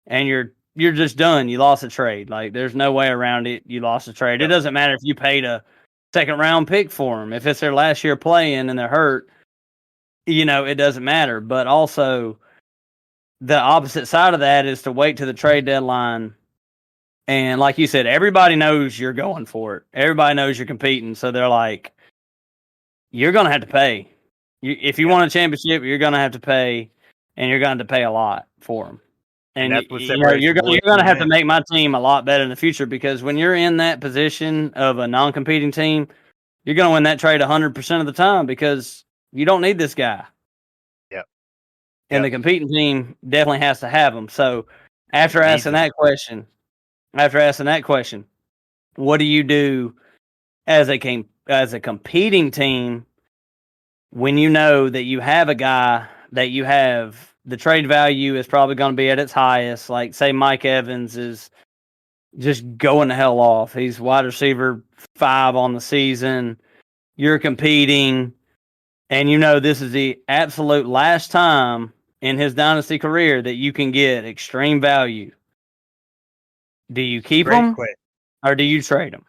and you're just done. You lost a trade. Like there's no way around it. You lost a trade. It Yep. doesn't matter if you paid a second round pick for him. If it's their last year playing and they're hurt, it doesn't matter. But also the opposite side of that is to wait to the trade deadline. And like you said, everybody knows you're going for it. Everybody knows you're competing. So they're like, you're going to have to pay. If you Yep. want a championship, you're going to have to pay, and you're going to pay a lot for them. And And that's what separates you're the boys going from to the have to men. make my team a lot better in the future, because when you're in that position of a non-competing team, you're going to win that trade 100% of the time because you don't need this guy. Yep. And Yep. the competing team definitely has to have him. So after Needs asking them. that question, what do you do as a competing team when you know that you have a guy that you have the trade value is probably going to be at its highest? Like say Mike Evans is just going the hell off. He's wide receiver 5 on the season. You're competing, and you know this is the absolute last time in his dynasty career that you can get extreme value. Do you keep Great him question. or do you trade him?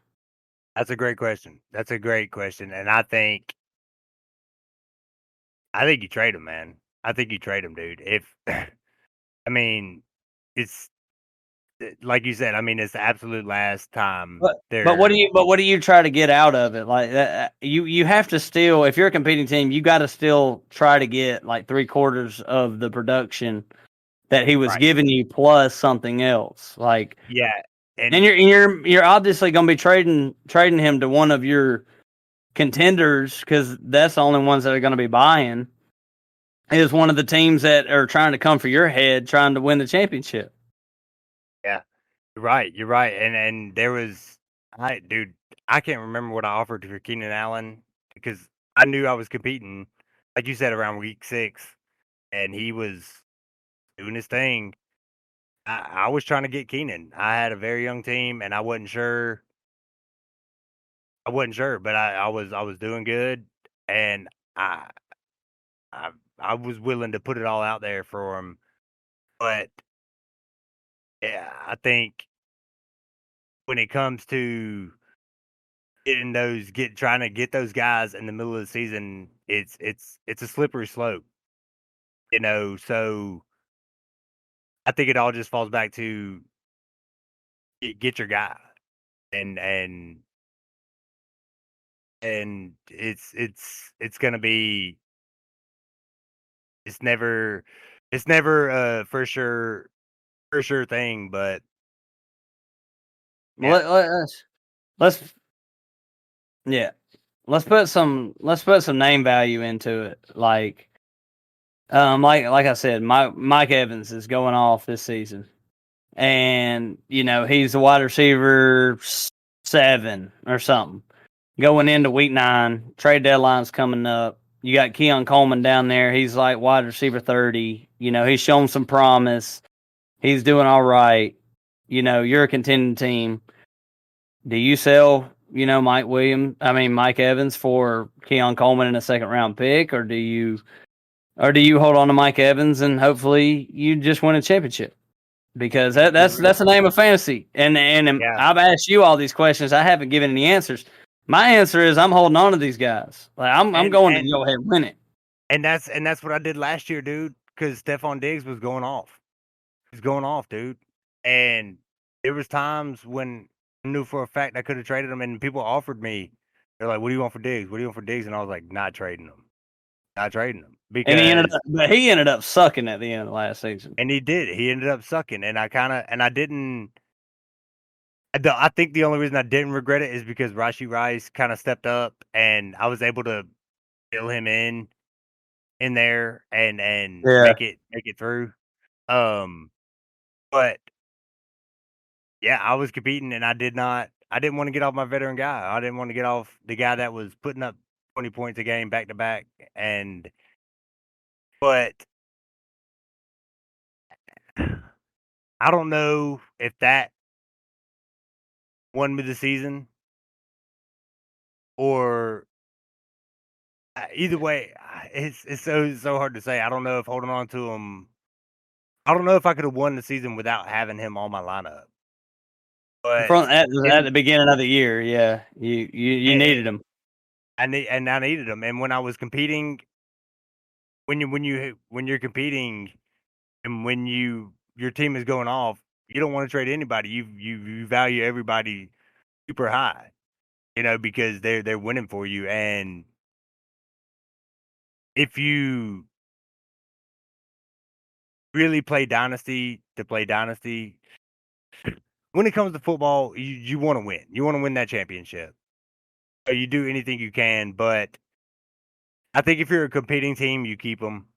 That's a great question. That's a great question. And I think you trade him, man. I think you trade him, dude. If I mean, it's like you said. I mean, it's the absolute last time But they're what do you try to get out of it? Like you have to still, if you're a competing team, you got to still try to get like 3/4 of the production that he was right. giving you plus something else. Like, Yeah, and and you're obviously going to be trading him to one of your contenders, because that's the only ones that are going to be buying. Is one of the teams that are trying to come for your head, trying to win the championship. yeah, you're right. You're right. And there was, dude, I can't remember what I offered for Keenan Allen because I knew I was competing, like you said, around week 6, and he was doing his thing. I was trying to get Keenan. I had a very young team, and I wasn't sure. But I was doing good, and I I I was willing to put it all out there for him. But yeah, I think when it comes to trying to get those guys in the middle of the season, it's a slippery slope, So I think it all just falls back to get your guy, and and and it's gonna be it's never for sure thing, but Well, yeah, let's yeah, let's put some name value into it. Like I said, Mike Evans is going off this season, and he's a wide receiver 7 or something going into week 9. Trade deadline's coming up. You got Keon Coleman down there. He's like wide receiver 30. He's shown some promise. He's doing all right. You're a contending team. Do you sell, Mike Evans for Keon Coleman in a second round pick, or do you hold on to Mike Evans and hopefully you just win a championship? Because that's the name of fantasy. And yeah, I've asked you all these questions. I haven't given any answers. My answer is I'm holding on to these guys. Like I'm and going to and go ahead and win it. and that's what I did last year, dude. Because Stephon Diggs was going off. He's going off, dude. And there was times when I knew for a fact I could have traded him, and people offered me. They're like, "What do you want for Diggs? What do you want for Diggs?" And I was like, "Not trading him. Not trading him." And Because he ended up sucking at the end of the last season. and he did. He ended up sucking, and I didn't. I think the only reason I didn't regret it is because Rashi Rice kind of stepped up, and I was able to fill him in there and Yeah. make it through. Um, but yeah, I was competing, and I didn't want to get off my veteran guy. I didn't want to get off the guy that was putting up 20 points a game back to back. But I don't know if that won me the season or either way, it's so hard to say. I don't know if holding on to him. I don't know if I could have won the season without having him on my lineup. From But at the beginning of the year, yeah, you needed him. I needed him. And when I was competing, when you're competing, and when your team is going off, you don't want to trade anybody. You value everybody super high, because they're winning for you. And if you really play dynasty to play dynasty, when it comes to football, you want to win. You want to win that championship. So you do anything you can. But I think if you're a competing team, you keep them.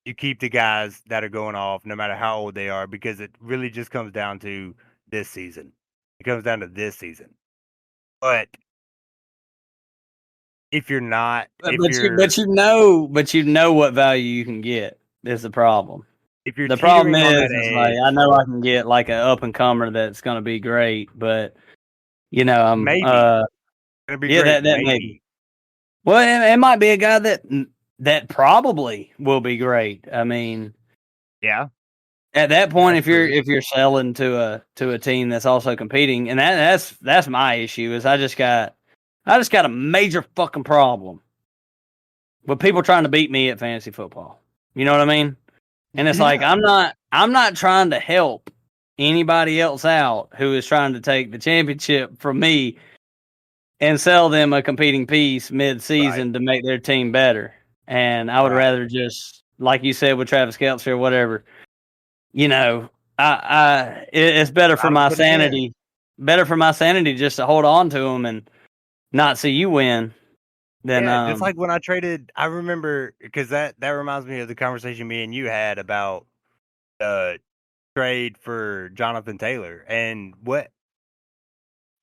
You keep the guys that are going off, no matter how old they are, because it really just comes down to this season. It comes down to this season. But if you're not, But if you know what value you can get is the problem. if you're The problem teetering on that is like I edge, know I can get like an up and comer that's going to be great, but I'm maybe gonna be yeah great. that maybe. Well, it might be a guy that probably will be great. I mean, Yeah, at that point, that's true. if you're selling to a team that's also competing, and that's my issue is I just got a major fucking problem with people trying to beat me at fantasy football. You know what I mean? And it's like Yeah. I'm not trying to help anybody else out who is trying to take the championship from me and sell them a competing piece mid-season to make their team better. And I would Right. rather just, like you said with Travis Kelce or whatever, it's better for Gotta my put it in. sanity. Better for my sanity just to hold on to them and not see you win than Yeah, just like when I traded, I remember because that reminds me of the conversation me and you had about trade for Jonathan Taylor. And what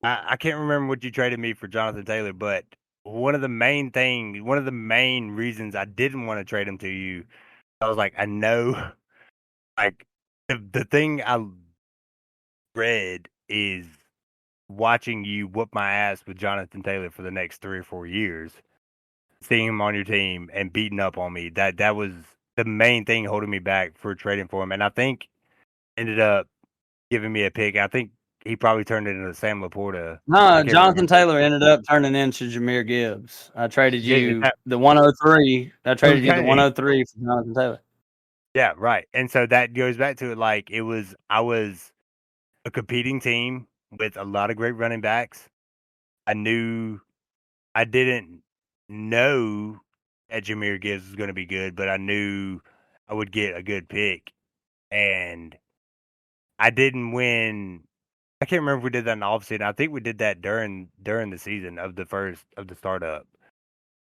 I can't remember what you traded me for Jonathan Taylor, but one of the main reasons I didn't want to trade him to you, I was like, I know, like the thing I read is watching you whoop my ass with Jonathan Taylor for the next 3 or 4 years, seeing him on your team and beating up on me. That was the main thing holding me back for trading for him. And I think ended up giving me a pick. I think he probably turned it into Sam Laporta. I no, can't Jonathan remember. Taylor ended up turning into Jahmyr Gibbs. I traded Yeah, is you that the 103. I traded you the okay? 103 for Jonathan Taylor. Yeah, right. And so that goes back to it. Like I was a competing team with a lot of great running backs. I didn't know that Jahmyr Gibbs was going to be good, but I knew I would get a good pick. And I didn't win. I can't remember if we did that in the offseason. I think we did that during the season of the startup.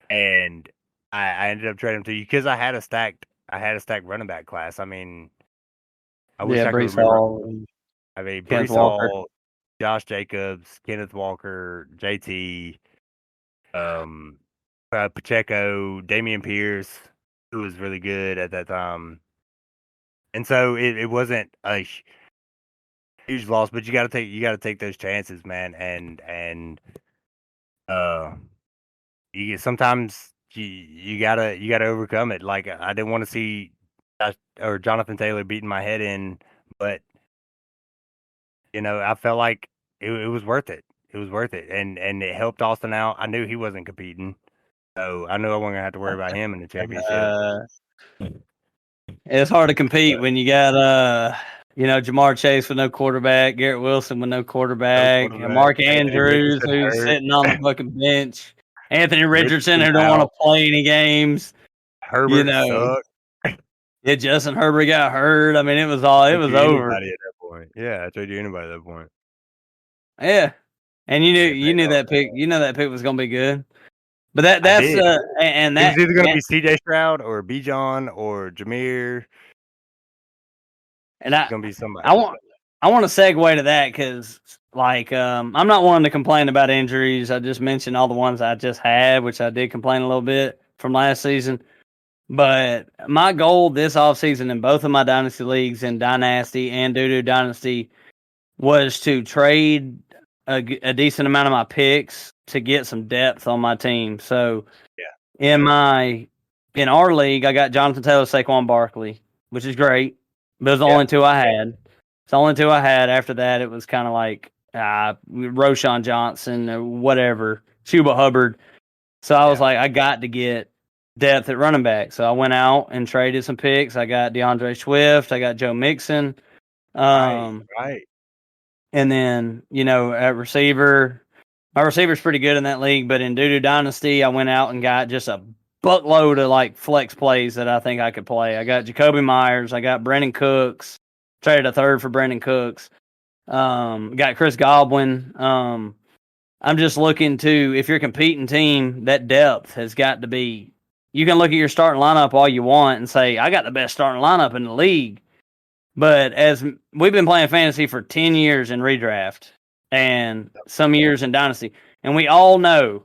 And I ended up trading him to you because I had a stacked running back class. I mean, I wish Yeah, I could Brees remember. Hall, I mean, Kenneth Brees Walker. Hall, Josh Jacobs, Kenneth Walker, JT, um, Pacheco, Damian Pierce, who was really good at that time. And so it wasn't a huge loss, but you got to take those chances, man. And uh, sometimes you gotta overcome it. Like I didn't want to see or Jonathan Taylor beating my head in, but I felt like it was worth it. It was worth it, and it helped Austin out. I knew he wasn't competing, so I knew I wasn't gonna have to worry about him in the championship. Uh, it's hard to compete when you got Jamar Chase with no quarterback, Garrett Wilson with no No quarterback, and quarterback. Mark Anthony Andrews Richardson who's hurt. sitting on the fucking bench, Anthony Richardson Richardson's who don't want to out. play any games. You Herbert know, sucked. yeah, Justin Herbert got hurt. I mean, it Trade was you over. anybody at that point. Yeah, I trade you anybody at that point. Yeah, and Yeah, it paid off. you know that pick was gonna be good. But I did. and It was that either gonna be CJ Stroud or Bijan or Jameer. and It's gonna be I somebody. want I want to segue to that because I'm not one to complain about injuries. I just mentioned all the ones I just had, which I did complain a little bit from last season. But my goal this offseason in both of my dynasty leagues, in Dynasty and Doo Dynasty, was to trade a decent amount of my picks to get some depth on my team. So Yeah. In our league, I got Jonathan Taylor, Saquon Barkley, which is great. But it was the only two I had. It's the only two I had. After that, it was kind of like Roshan Johnson or whatever, Chuba Hubbard. So I was like, I got to get depth at running back. So I went out and traded some picks. I got DeAndre Swift. I got Joe Mixon. Right. And then, at receiver, my receiver's pretty good in that league, but in Doo Dynasty, I went out and got just a buttload of like flex plays that I think I could play. I got Jacoby Myers, I got Brandon Cooks, traded a third for Brandon Cooks. Got Chris Godwin. I'm just looking to, if you're a competing team, that depth has got to be. You can look at your starting lineup all you want and say, I got the best starting lineup in the league. But as we've been playing fantasy for 10 years in redraft and some years in dynasty, and we all know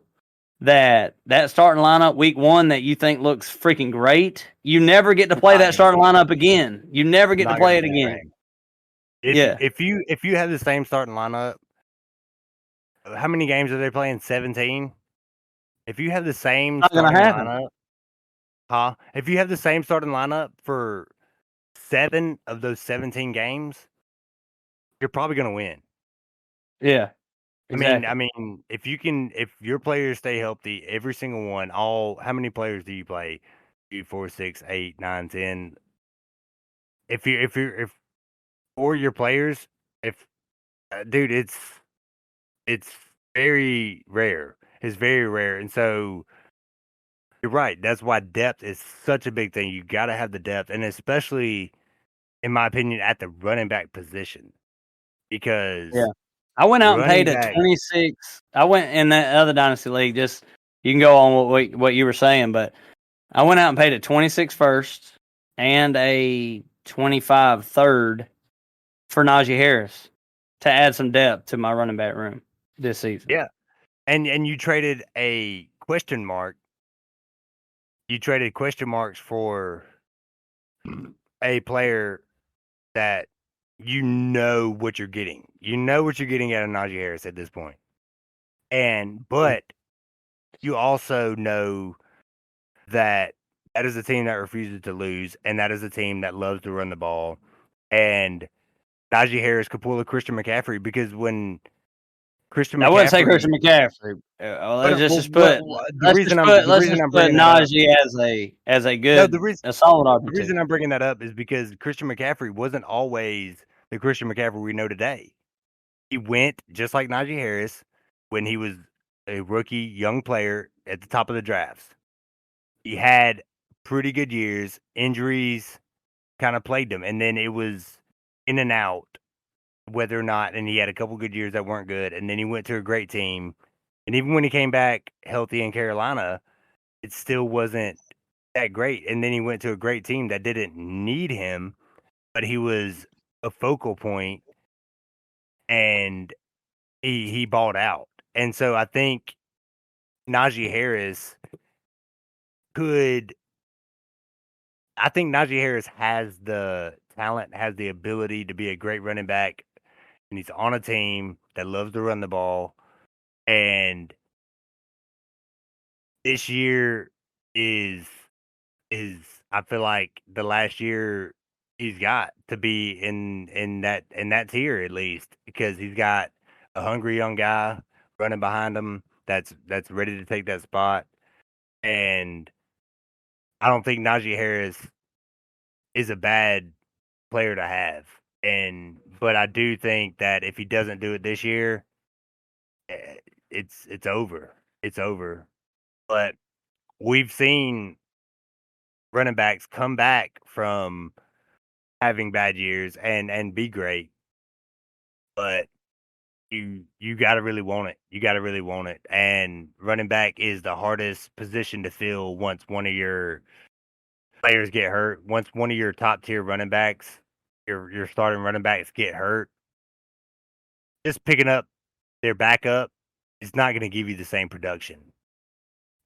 that starting lineup week 1 that you think looks freaking great, you never get to play that starting lineup again. You never get to play it again. If you have the same starting lineup, how many games are they playing? 17. If you have the same starting lineup, if you have the same starting lineup for 7 of those 17 games, you're probably going to win. Yeah. Exactly. I mean, if your players stay healthy, every single one, how many players do you play? 2, 4, 6, 8, 9, 10. If for your players, dude, it's very rare. It's very rare, and so you're right. That's why depth is such a big thing. You got to have the depth, and especially, in my opinion, at the running back position, because I went out and paid at 26. I went in that other dynasty league. Just you can go on what you were saying, but I went out and paid a 26 first and a 25 third for Najee Harris to add some depth to my running back room this season. Yeah, and you traded a question mark. You traded question marks for a player that you know what you're getting. You know what you're getting out of Najee Harris at this point. But you also know that is a team that refuses to lose, and that is a team that loves to run the ball. And Najee Harris could pull a Christian McCaffrey, because when Christian McCaffrey, I wouldn't say Christian McCaffrey. Let's just put Najee as a good, a solid RB2. The reason I'm bringing that up is because Christian McCaffrey wasn't always the Christian McCaffrey we know today. He went just like Najee Harris when he was a rookie young player at the top of the drafts. He had pretty good years. Injuries kind of plagued him, and then it was in and out, whether or not, and he had a couple good years that weren't good, and then he went to a great team. And even when he came back healthy in Carolina, it still wasn't that great. And then he went to a great team that didn't need him, but he was a focal point, and he balled out. And so I think Najee Harris has the talent, has the ability to be a great running back, and he's on a team that loves to run the ball. And this year is I feel like the last year he's got to be in that tier, at least, because he's got a hungry young guy running behind him that's ready to take that spot. And I don't think Najee Harris is a bad player to have. But I do think that if he doesn't do it this year, it's over. It's over. But we've seen running backs come back from having bad years and be great. But you got to really want it. You got to really want it. And running back is the hardest position to fill once one of your players get hurt. Once one of your top tier running backs, your starting running backs get hurt, just picking up their backup is not going to give you the same production.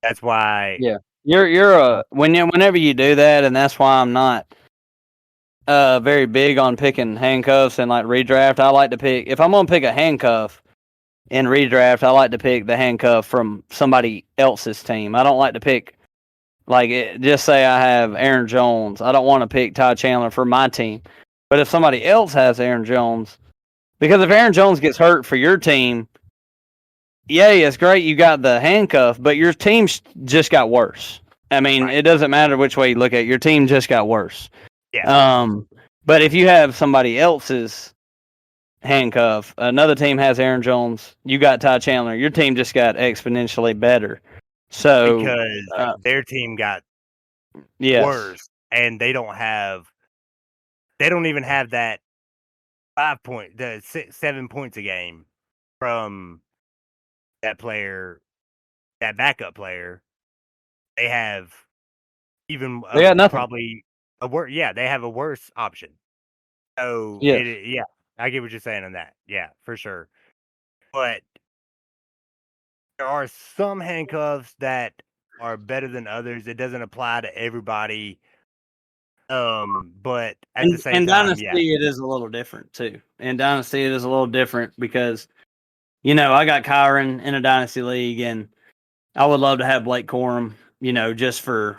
That's why. Yeah, whenever you do that, and that's why I'm not very big on picking handcuffs and like redraft. I like to pick, if I'm gonna pick a handcuff in redraft, I like to pick the handcuff from somebody else's team. I don't like to pick just say I have Aaron Jones. I don't want to pick Ty Chandler for my team. But if somebody else has Aaron Jones, because if Aaron Jones gets hurt for your team, yay, it's great you got the handcuff, but your team just got worse. I mean, Right. it doesn't matter which way you look at it, your team just got worse. Yeah. But if you have somebody else's handcuff, another team has Aaron Jones, you got Ty Chandler, your team just got exponentially better. So, Because their team got yes. worse, and they don't even have that 7 points a game from that player, that backup player. They have even They got nothing. probably a worse. Yeah, they have a worse option. So Yes. yeah, I get what you're saying on that. Yeah, for sure. But there are some handcuffs that are better than others. It doesn't apply to everybody. But at the same In time, yeah, Dynasty, it is a little different too. In Dynasty, it is a little different because, I got Kyron in a Dynasty league, and I would love to have Blake Corum, just for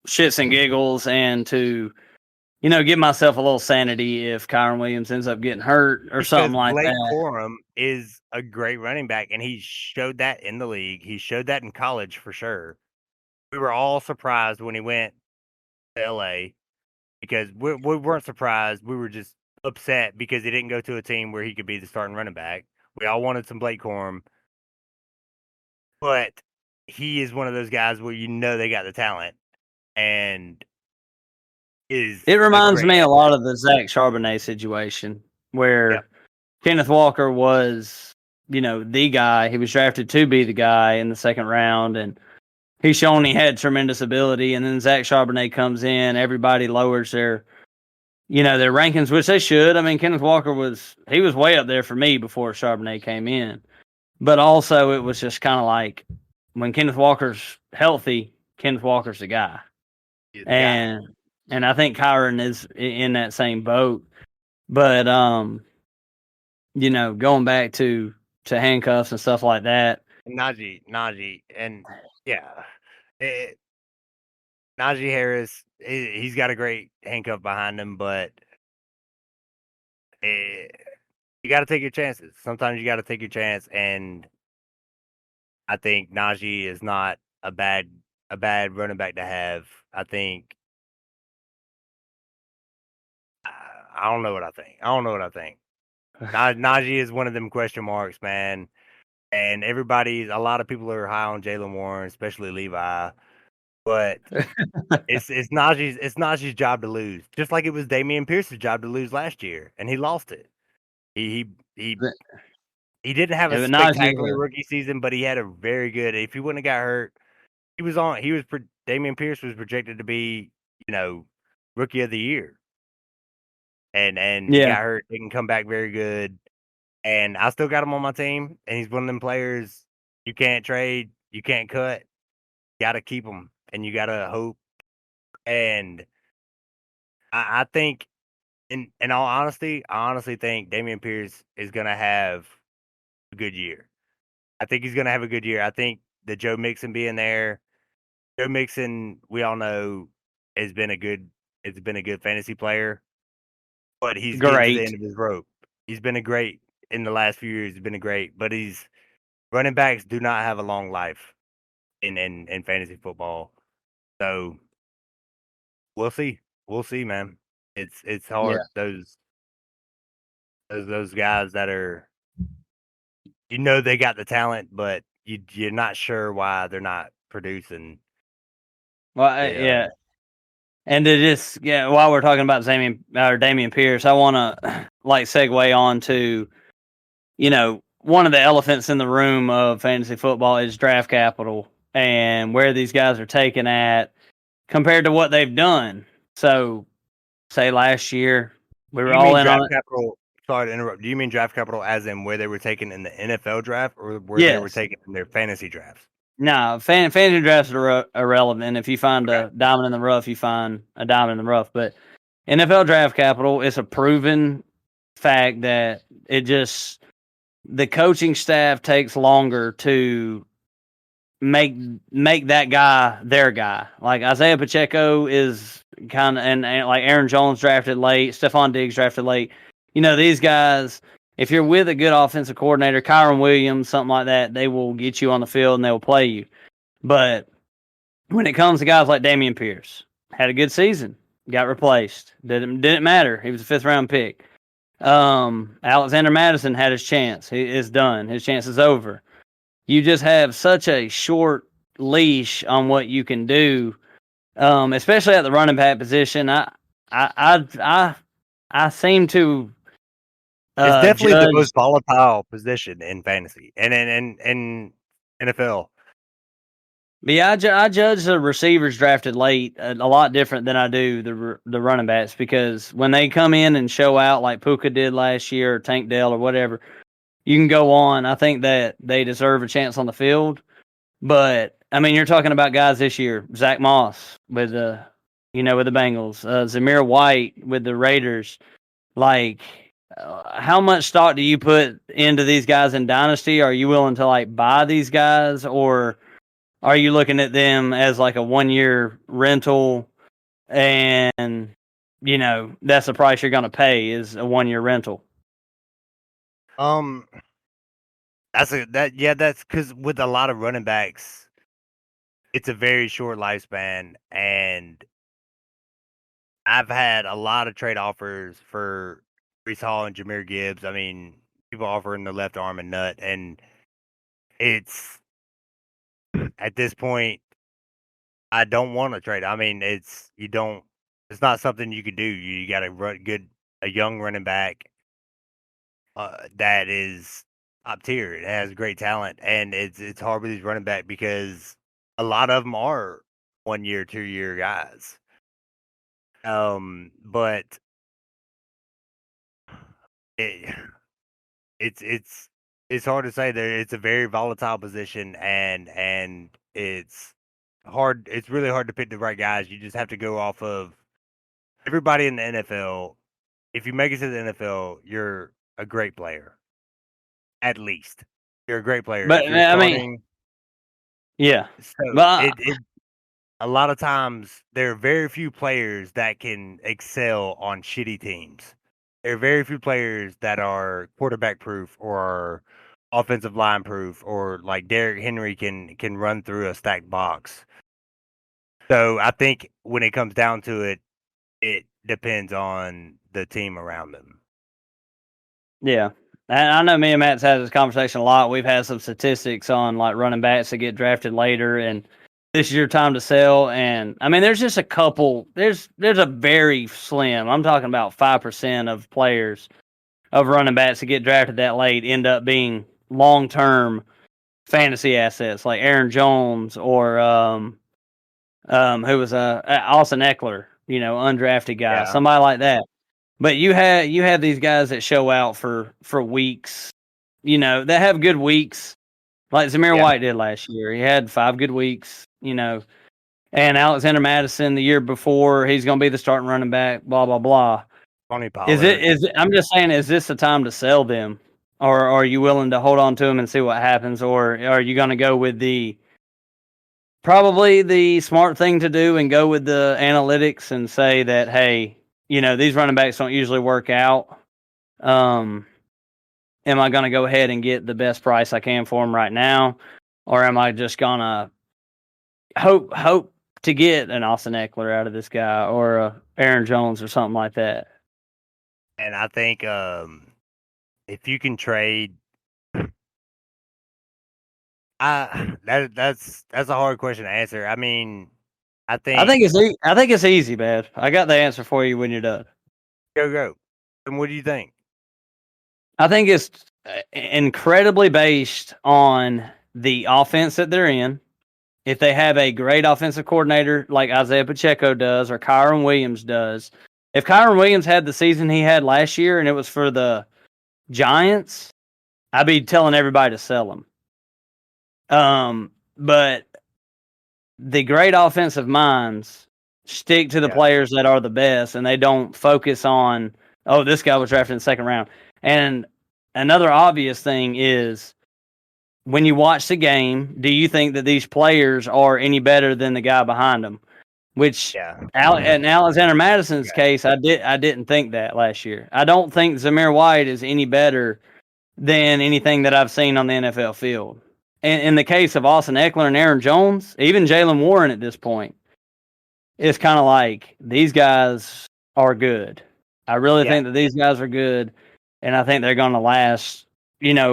shits and giggles and to, give myself a little sanity if Kyron Williams ends up getting hurt or something because like Blake that. Corum is a great running back, and he showed that in the league. He showed that in college for sure. We were all surprised when he went to LA because we weren't surprised. We were just upset because he didn't go to a team where he could be the starting running back. We all wanted some Blake Corum, but he is one of those guys where they got the talent and is It a reminds great me a lot athlete. of the Zach Charbonnet situation where Yep. Kenneth Walker was, the guy. He was drafted to be the guy in the second round, and he's shown he had tremendous ability. And then Zach Charbonnet comes in, everybody lowers their rankings, which they should. I mean, Kenneth Walker was way up there for me before Charbonnet came in. But also, it was just kind of like when Kenneth Walker's healthy, Kenneth Walker's the guy. And I think Kyron is in that same boat. But going back to handcuffs and stuff like that. Najee, and yeah, Najee Harris, he's got a great handcuff behind him, but you got to take your chances. Sometimes you got to take your chance, and I think Najee is not a bad running back to have. I think I don't know what I think. Najee is one of them question marks, man. And a lot of people are high on Jalen Warren, especially Levi. But it's Najee's job to lose, just like it was Dameon Pierce's job to lose last year, and he lost it. He didn't have a spectacular rookie season, but he had a very good. If he wouldn't have got hurt, Dameon Pierce was projected to be, rookie of the year, and he got hurt, didn't come back very good, and I still got him on my team, and he's one of them players you can't trade, you can't cut, you got to keep him, and you got to hope, and I think. In all honesty, I honestly think Dameon Pierce is going to have a good year. I think he's going to have a good year. I think the Joe Mixon being there, Joe Mixon, we all know, has been a good fantasy player, but he's getting to the end of his rope. He's been in the last few years. He's been great, but running backs do not have a long life in fantasy football. So we'll see. We'll see, man. It's hard. Yeah. Those guys that are, they got the talent, but you're not sure why they're not producing. Well, yeah. And to just while we're talking about Dameon Pierce, I want to segue on to, one of the elephants in the room of fantasy football is draft capital and where these guys are taken at compared to what they've done. So, say last year we were all in on it. Capital, sorry to interrupt. Do you mean draft capital as in where they were taken in the NFL draft or where they were taken in their fantasy drafts? No, fantasy drafts are irrelevant. If you find a diamond in the rough, you find a diamond in the rough. But NFL draft capital is a proven fact that the coaching staff takes longer to make that guy their guy. Like Isaiah Pacheco is kind of, and like Aaron Jones drafted late, Stephon Diggs drafted late. These guys, if you're with a good offensive coordinator, Kyron Williams, something like that, they will get you on the field and they will play you. But when it comes to guys like Dameon Pierce, had a good season, got replaced. Didn't matter. He was a 5th-round pick. Alexander Madison had his chance. He is done. His chance is over. You just have such a short leash on what you can do, especially at the running back position. I seem to. It's definitely the judge. most volatile position in fantasy and in NFL. But yeah, I judge the receivers drafted late a lot different than I do the running backs, because when they come in and show out like Puka did last year or Tank Dell or whatever, you can go on. I think that they deserve a chance on the field. But I mean, you're talking about guys this year: Zach Moss with the Bengals, Zamir White with the Raiders. Like, how much stock do you put into these guys in Dynasty? Are you willing to like buy these guys, or are you looking at them as like a 1-year rental, and that's the price you're going to pay is a 1-year rental? That's because with a lot of running backs, it's a very short lifespan, and I've had a lot of trade offers for Breece Hall and Jahmyr Gibbs. I mean, people offering the left arm and nut, and it's at this point, I don't want to trade. I mean, it's not something you could do. You got a young running back that is top tier. It has great talent, and it's hard with these running back because a lot of them are 1-year, 2-year guys. But it's hard to say that it's a very volatile position, and it's hard. It's really hard to pick the right guys. You just have to go off of everybody in the NFL. If you make it to the NFL, you're a great player. At least you're a great player. But I mean, yeah. So a lot of times there are very few players that can excel on shitty teams. There are very few players that are quarterback proof or offensive line proof, or like Derrick Henry can run through a stacked box. So I think when it comes down to it, it depends on the team around them. Yeah. And I know me and Matt's had this conversation a lot. We've had some statistics on like running backs that get drafted later, and this is your time to sell. And I mean, there's just a couple. There's a very slim. I'm talking about 5% of players of running backs that get drafted that late end up being long-term fantasy assets, like Aaron Jones or who was Austin Eckler, undrafted guy, somebody like that. But you have these guys that show out for weeks, that have good weeks, like Zamir White did last year. He had 5 good weeks, and Alexander Madison the year before, he's going to be the starting running back, blah, blah, blah. Tony Pollard. Is it, I'm just saying, is this the time to sell them, or are you willing to hold on to them and see what happens, or are you going to go with probably the smart thing to do and go with the analytics and say that, hey, these running backs don't usually work out. Am I going to go ahead and get the best price I can for them right now? Or am I just going to hope to get an Austin Eckler out of this guy, or a Aaron Jones or something like that? And I think if you can trade, that's a hard question to answer. I mean, I think it's easy, man. I got the answer for you when you're done. Go. And what do you think? I think it's incredibly based on the offense that they're in. If they have a great offensive coordinator like Isaiah Pacheco does or Kyron Williams does, if Kyron Williams had the season he had last year and it was for the Giants, I'd be telling everybody to sell him. But the great offensive minds stick to the players that are the best, and they don't focus on, this guy was drafted in the second round. And another obvious thing is when you watch the game, do you think that these players are any better than the guy behind them? Which Yeah. in Alexander Madison's Yeah. case, I didn't think that last year. I don't think Zamir White is any better than anything that I've seen on the NFL field. And in the case of Austin Eckler and Aaron Jones, even Jalen Warren at this point, it's kind of like these guys are good. I really think that these guys are good, and I think they're going to last,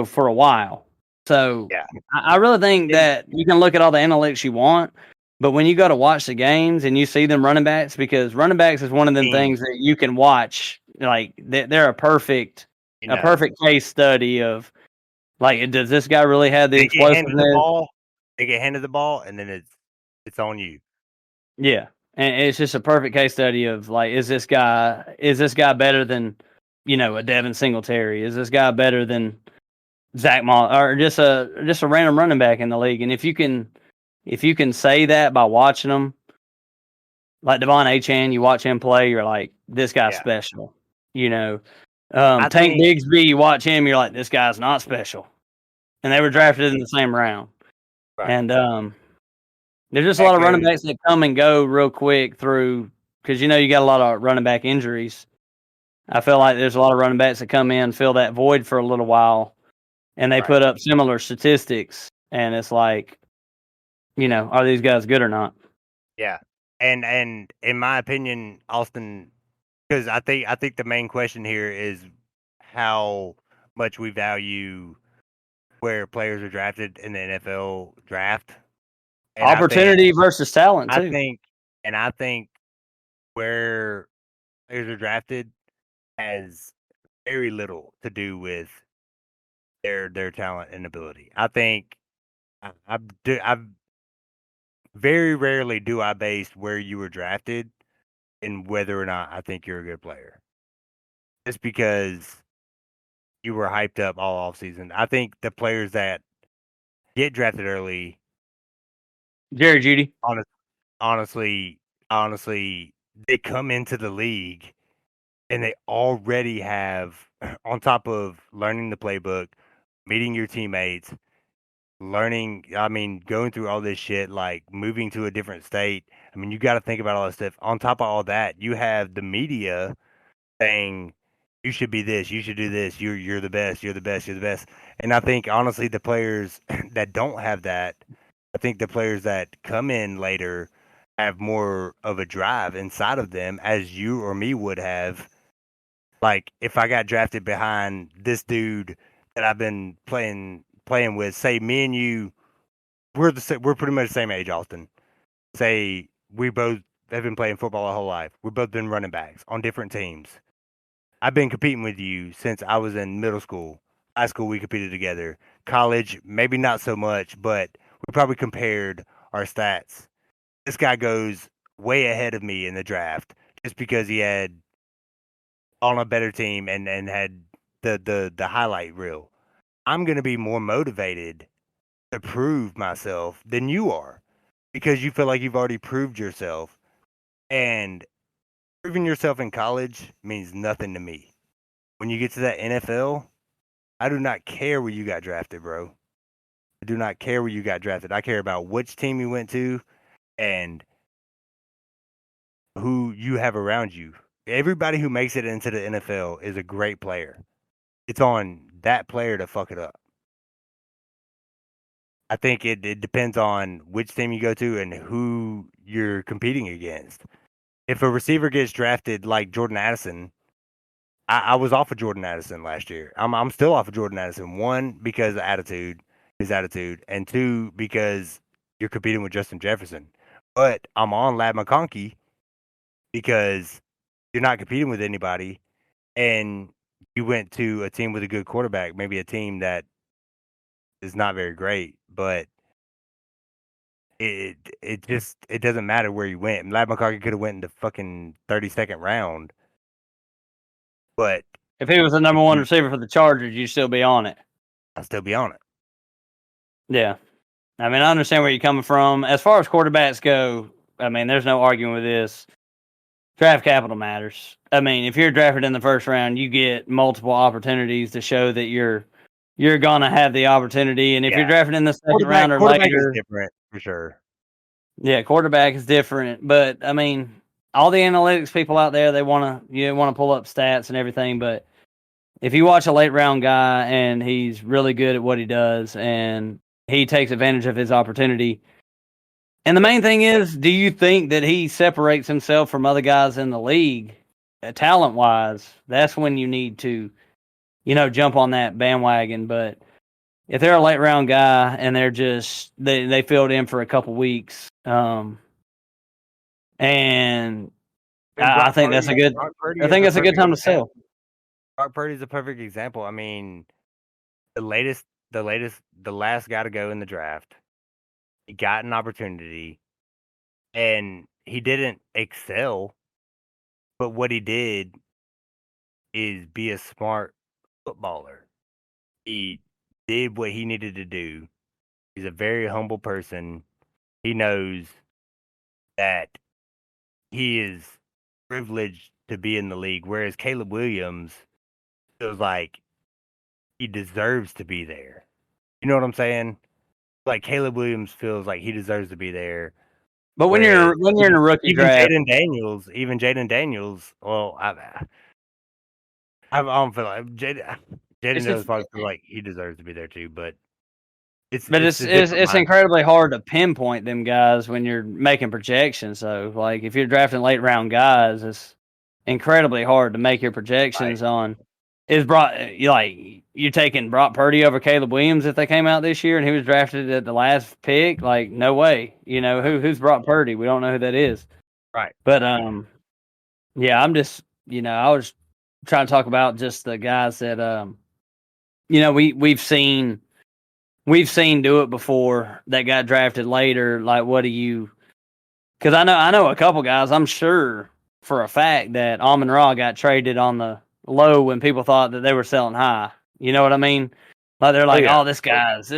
for a while. So Yeah. I really think that you can look at all the analytics you want, but when you go to watch the games and you see them running backs, because running backs is one of them things that you can watch, like they're a perfect case study of, like, does this guy really have the explosiveness? They get handed the ball, and then it's on you. Yeah, and it's just a perfect case study of, like, is this guy better than, a Devin Singletary? Is this guy better than Zach Moss, or just a random running back in the league? And if you can say that by watching them, like Devon Achane, you watch him play, you're like, this guy's special. Tank Bigsby, you watch him, you're like, this guy's not special. And they were drafted in the same round. Right. And there's just a lot of running backs that come and go real quick through, because you got a lot of running back injuries. I feel like there's a lot of running backs that come in, fill that void for a little while, and they put up similar statistics. And it's like, are these guys good or not? Yeah, and in my opinion, Austin, because I think the main question here is how much we value where players are drafted in the NFL draft. And opportunity versus talent too. I think where players are drafted has very little to do with their talent and ability. I think I've very rarely do I base where you were drafted and whether or not I think you're a good player. Just because you were hyped up all offseason. I think the players that get drafted early, Jerry Jeudy, honestly, they come into the league and they already have, on top of learning the playbook, meeting your teammates, going through all this shit, like moving to a different state. I mean, you got to think about all this stuff. On top of all that, you have the media saying, you should be this, you should do this, you're the best, you're the best, you're the best. And I think, honestly, the players that don't have that, I think the players that come in later have more of a drive inside of them, as you or me would have. Like, if I got drafted behind this dude that I've been playing with, say me and you, we're pretty much the same age, Austin. Say we both have been playing football our whole life. We've both been running backs on different teams. I've been competing with you since I was in middle school. High school, we competed together. College, maybe not so much, but we probably compared our stats. This guy goes way ahead of me in the draft just because he had on a better team and had the highlight reel. I'm going to be more motivated to prove myself than you are because you feel like you've already proved yourself. And proving yourself in college means nothing to me. When you get to that NFL, I do not care where you got drafted, bro. I do not care where you got drafted. I care about which team you went to and who you have around you. Everybody who makes it into the NFL is a great player. It's on that player to fuck it up. I think it depends on which team you go to and who you're competing against. If a receiver gets drafted like Jordan Addison, I was off of Jordan Addison last year. I'm still off of Jordan Addison. One, because of his attitude, and two, because you're competing with Justin Jefferson. But I'm on Lad McConkey because you're not competing with anybody, and you went to a team with a good quarterback, maybe a team that is not very great, but it doesn't matter where you went. Lad McConkey could have went in the fucking 32nd round, but if he was the number one receiver for the Chargers, you'd still be on it. I'd still be on it. Yeah. I mean, I understand where you're coming from. As far as quarterbacks go, I mean, there's no arguing with this. Draft capital matters. I mean, if you're drafted in the first round, you get multiple opportunities to show that you're you're gonna have the opportunity. And if you're Yeah. drafted in the second round or Quarterback is later, different for sure. yeah, quarterback is different. But I mean, all the analytics people out there, they wanna pull up stats and everything. But if you watch a late round guy and he's really good at what he does and he takes advantage of his opportunity. And the main thing is, do you think that he separates himself from other guys in the league, talent wise? That's when you need to, jump on that bandwagon. But if they're a late round guy and they're just they filled in for a couple weeks, and I think that's a good. I think that's a good time to sell. Brock Purdy's a perfect example. I mean, the last guy to go in the draft, he got an opportunity, and he didn't excel, but what he did is be a smart footballer. He did what he needed to do. He's a very humble person. He knows that he is privileged to be in the league, whereas Caleb Williams feels like he deserves to be there. You know what I'm saying? Like Caleb Williams feels like he deserves to be there. But when you're in a rookie draft, even Jaden Daniels. Well, I don't feel like Jaden Daniels probably feel like he deserves to be there too. But it's incredibly hard to pinpoint them guys when you're making projections. So, like if you're drafting late round guys, it's incredibly hard to make your projections on. You're taking Brock Purdy over Caleb Williams if they came out this year and he was drafted at the last pick? Like, no way. Who's Brock Purdy? We don't know who that is. Right. But yeah, I'm just I was trying to talk about just the guys that we've seen do it before that got drafted later. Like, what do you? Because I know a couple guys. I'm sure for a fact that Amon-Ra got traded on the low when people thought that they were selling high. You know what I mean? Like they're like, oh, this guy's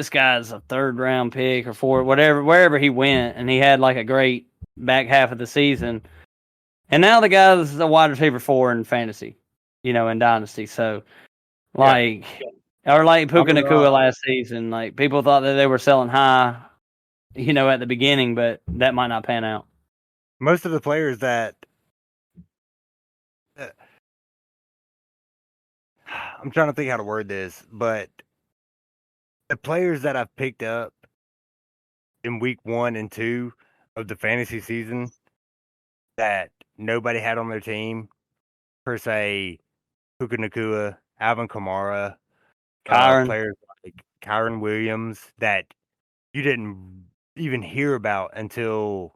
a third round pick or fourth, wherever he went, and he had like a great back half of the season. And now the guy's a wide receiver 4 in fantasy, in Dynasty. So, like, or like Puka Nacua last season, like people thought that they were selling high, at the beginning, but that might not pan out. Most of the players that I'm trying to think how to word this, but the players that I've picked up in week 1 and 2 of the fantasy season that nobody had on their team, per se, Puka Nacua, Alvin Kamara, players like Kyron Williams that you didn't even hear about until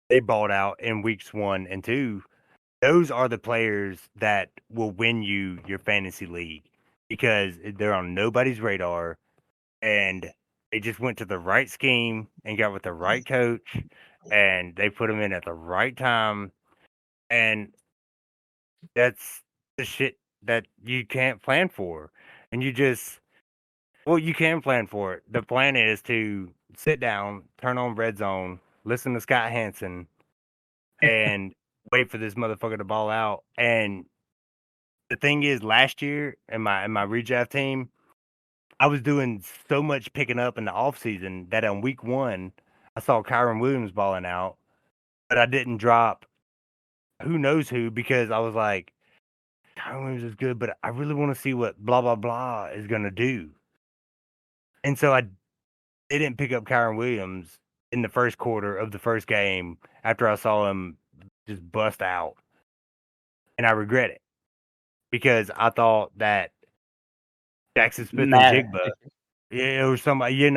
they balled out in weeks 1 and 2. Those are the players that will win you your fantasy league because they're on nobody's radar and they just went to the right scheme and got with the right coach and they put them in at the right time. And that's the shit that you can't plan for. And you can plan for it. The plan is to sit down, turn on Red Zone, listen to Scott Hansen, and wait for this motherfucker to ball out. And the thing is, last year in my redraft team, I was doing so much picking up in the offseason that on week 1, I saw Kyron Williams balling out, but I didn't drop who knows who because I was like, Kyron Williams is good, but I really want to see what blah, blah, blah is going to do. And so I didn't pick up Kyron Williams in the first quarter of the first game after I saw him just bust out. And I regret it because I thought that Jackson Smith and Jigba, or somebody,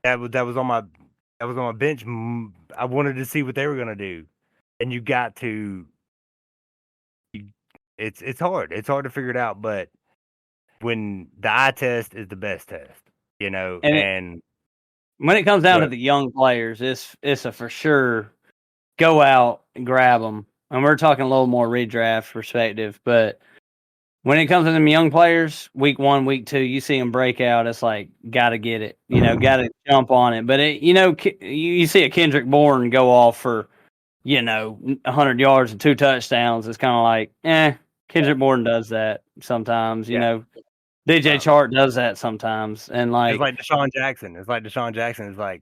that was on my bench. I wanted to see what they were gonna do, and you got to. It's hard. It's hard to figure it out, but when the eye test is the best test, and when it comes down to the young players, it's a for sure go out and grab them. And we're talking a little more redraft perspective, but when it comes to them young players, week 1, week 2, you see them break out. It's like, got to get it, got to jump on it. But you see a Kendrick Bourne go off for, 100 yards and 2 touchdowns. It's kind of like, Kendrick Bourne does that sometimes, DJ Chark does that sometimes, and it's like Deshaun Jackson. It's like Deshaun Jackson. It's like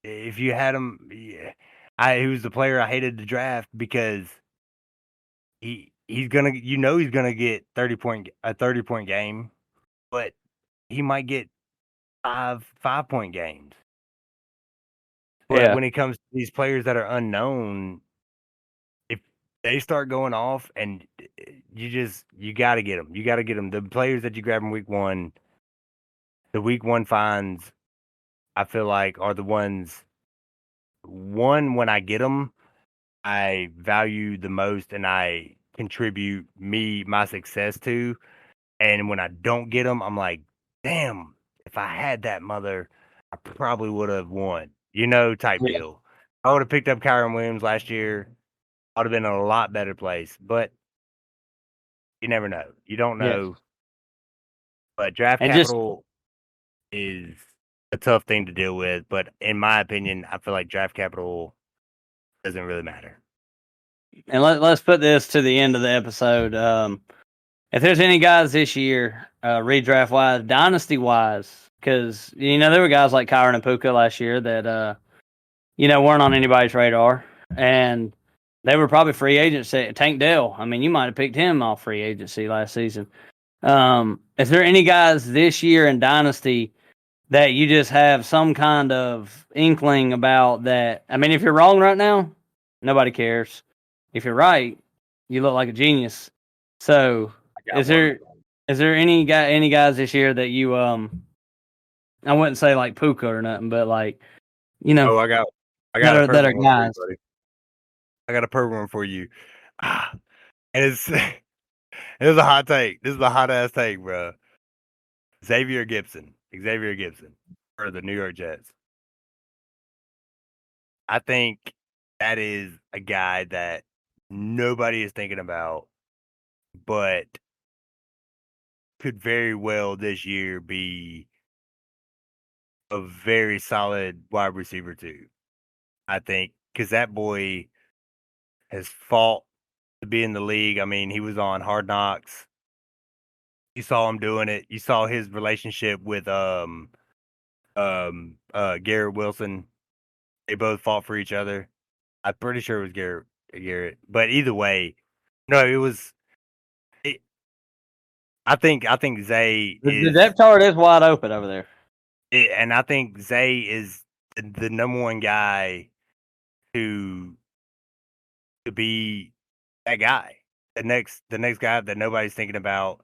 if you had him, he was the player I hated to draft because he's gonna he's gonna get a 30-point game, but he might get 5-point games. But when it comes to these players that are unknown, if they start going off, and you got to get them. You got to get them. The players that you grab in week one, the week one finds, I feel like, are the ones. One, when I get them, I value the most, and I contribute my success to. And when I don't get them, I'm like, damn, if I had that mother, I probably would have won. Type deal. I would have picked up Kyron Williams last year. I would have been in a lot better place. But you never know. You don't know. But draft capital is a tough thing to deal with. But in my opinion, I feel like draft capital doesn't really matter. And let's put this to the end of the episode. If there's any guys this year, redraft wise, dynasty wise, because there were guys like Kyron and Puka last year that weren't on anybody's radar, and they were probably free agents. Tank Dell, I mean, you might have picked him off free agency last season. Is there any guys this year in dynasty that you just have some kind of inkling about that? I mean, if you're wrong right now, nobody cares. If you're right, you look like a genius. So, is there any guys this year that you I wouldn't say like Puka or nothing, but like Oh, I got that are guys. I got a program for you. And it's a hot take. This is a hot ass take, bro. Xavier Gibson for the New York Jets. I think that is a guy that nobody is thinking about, but could very well this year be a very solid wide receiver too. I think because that boy has fought to be in the league. I mean, he was on Hard Knocks. You saw him doing it. You saw his relationship with Garrett Wilson. They both fought for each other. I'm pretty sure it was Garrett. But either way, no, it was. I think Zay is. The depth chart is wide open over there. And I think Zay is the number one guy to be that guy. The next guy that nobody's thinking about.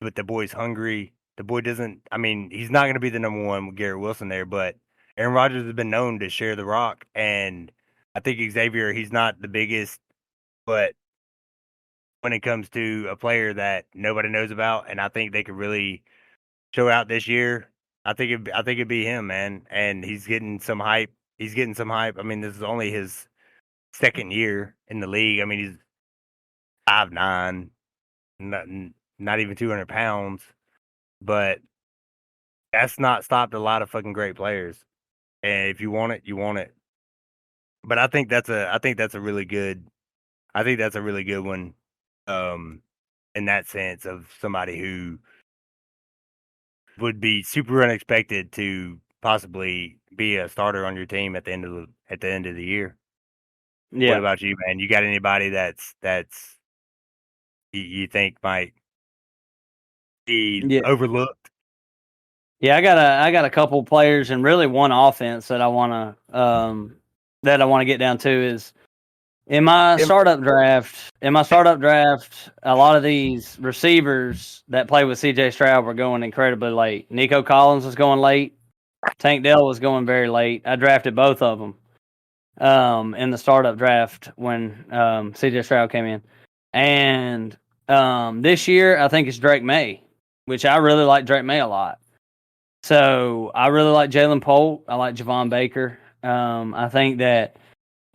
But the boy's hungry. The boy doesn't. I mean, he's not going to be the number one with Garrett Wilson there, but Aaron Rodgers has been known to share the rock, and I think Xavier, he's not the biggest, but when it comes to a player that nobody knows about, and I think they could really show out this year, I think it'd be him, man. And he's getting some hype. I mean, this is only his second year in the league. I mean, he's 5'9", not even 200 pounds, but that's not stopped a lot of fucking great players. And if you want it, you want it. But I think that's a really good one, in that sense of somebody who would be super unexpected to possibly be a starter on your team at the end of the year. Yeah. What about you, man? You got anybody that's you think might be overlooked? Yeah, I got a couple players and really one offense that I want to get down to is in my startup draft. A lot of these receivers that play with CJ Stroud were going incredibly late. Nico Collins was going late. Tank Dell was going very late. I drafted both of them in the startup draft when CJ Stroud came in. And this year, I think it's Drake May, which I really like Drake May a lot. So I really like Jalen Polt. I like Javon Baker. I think that,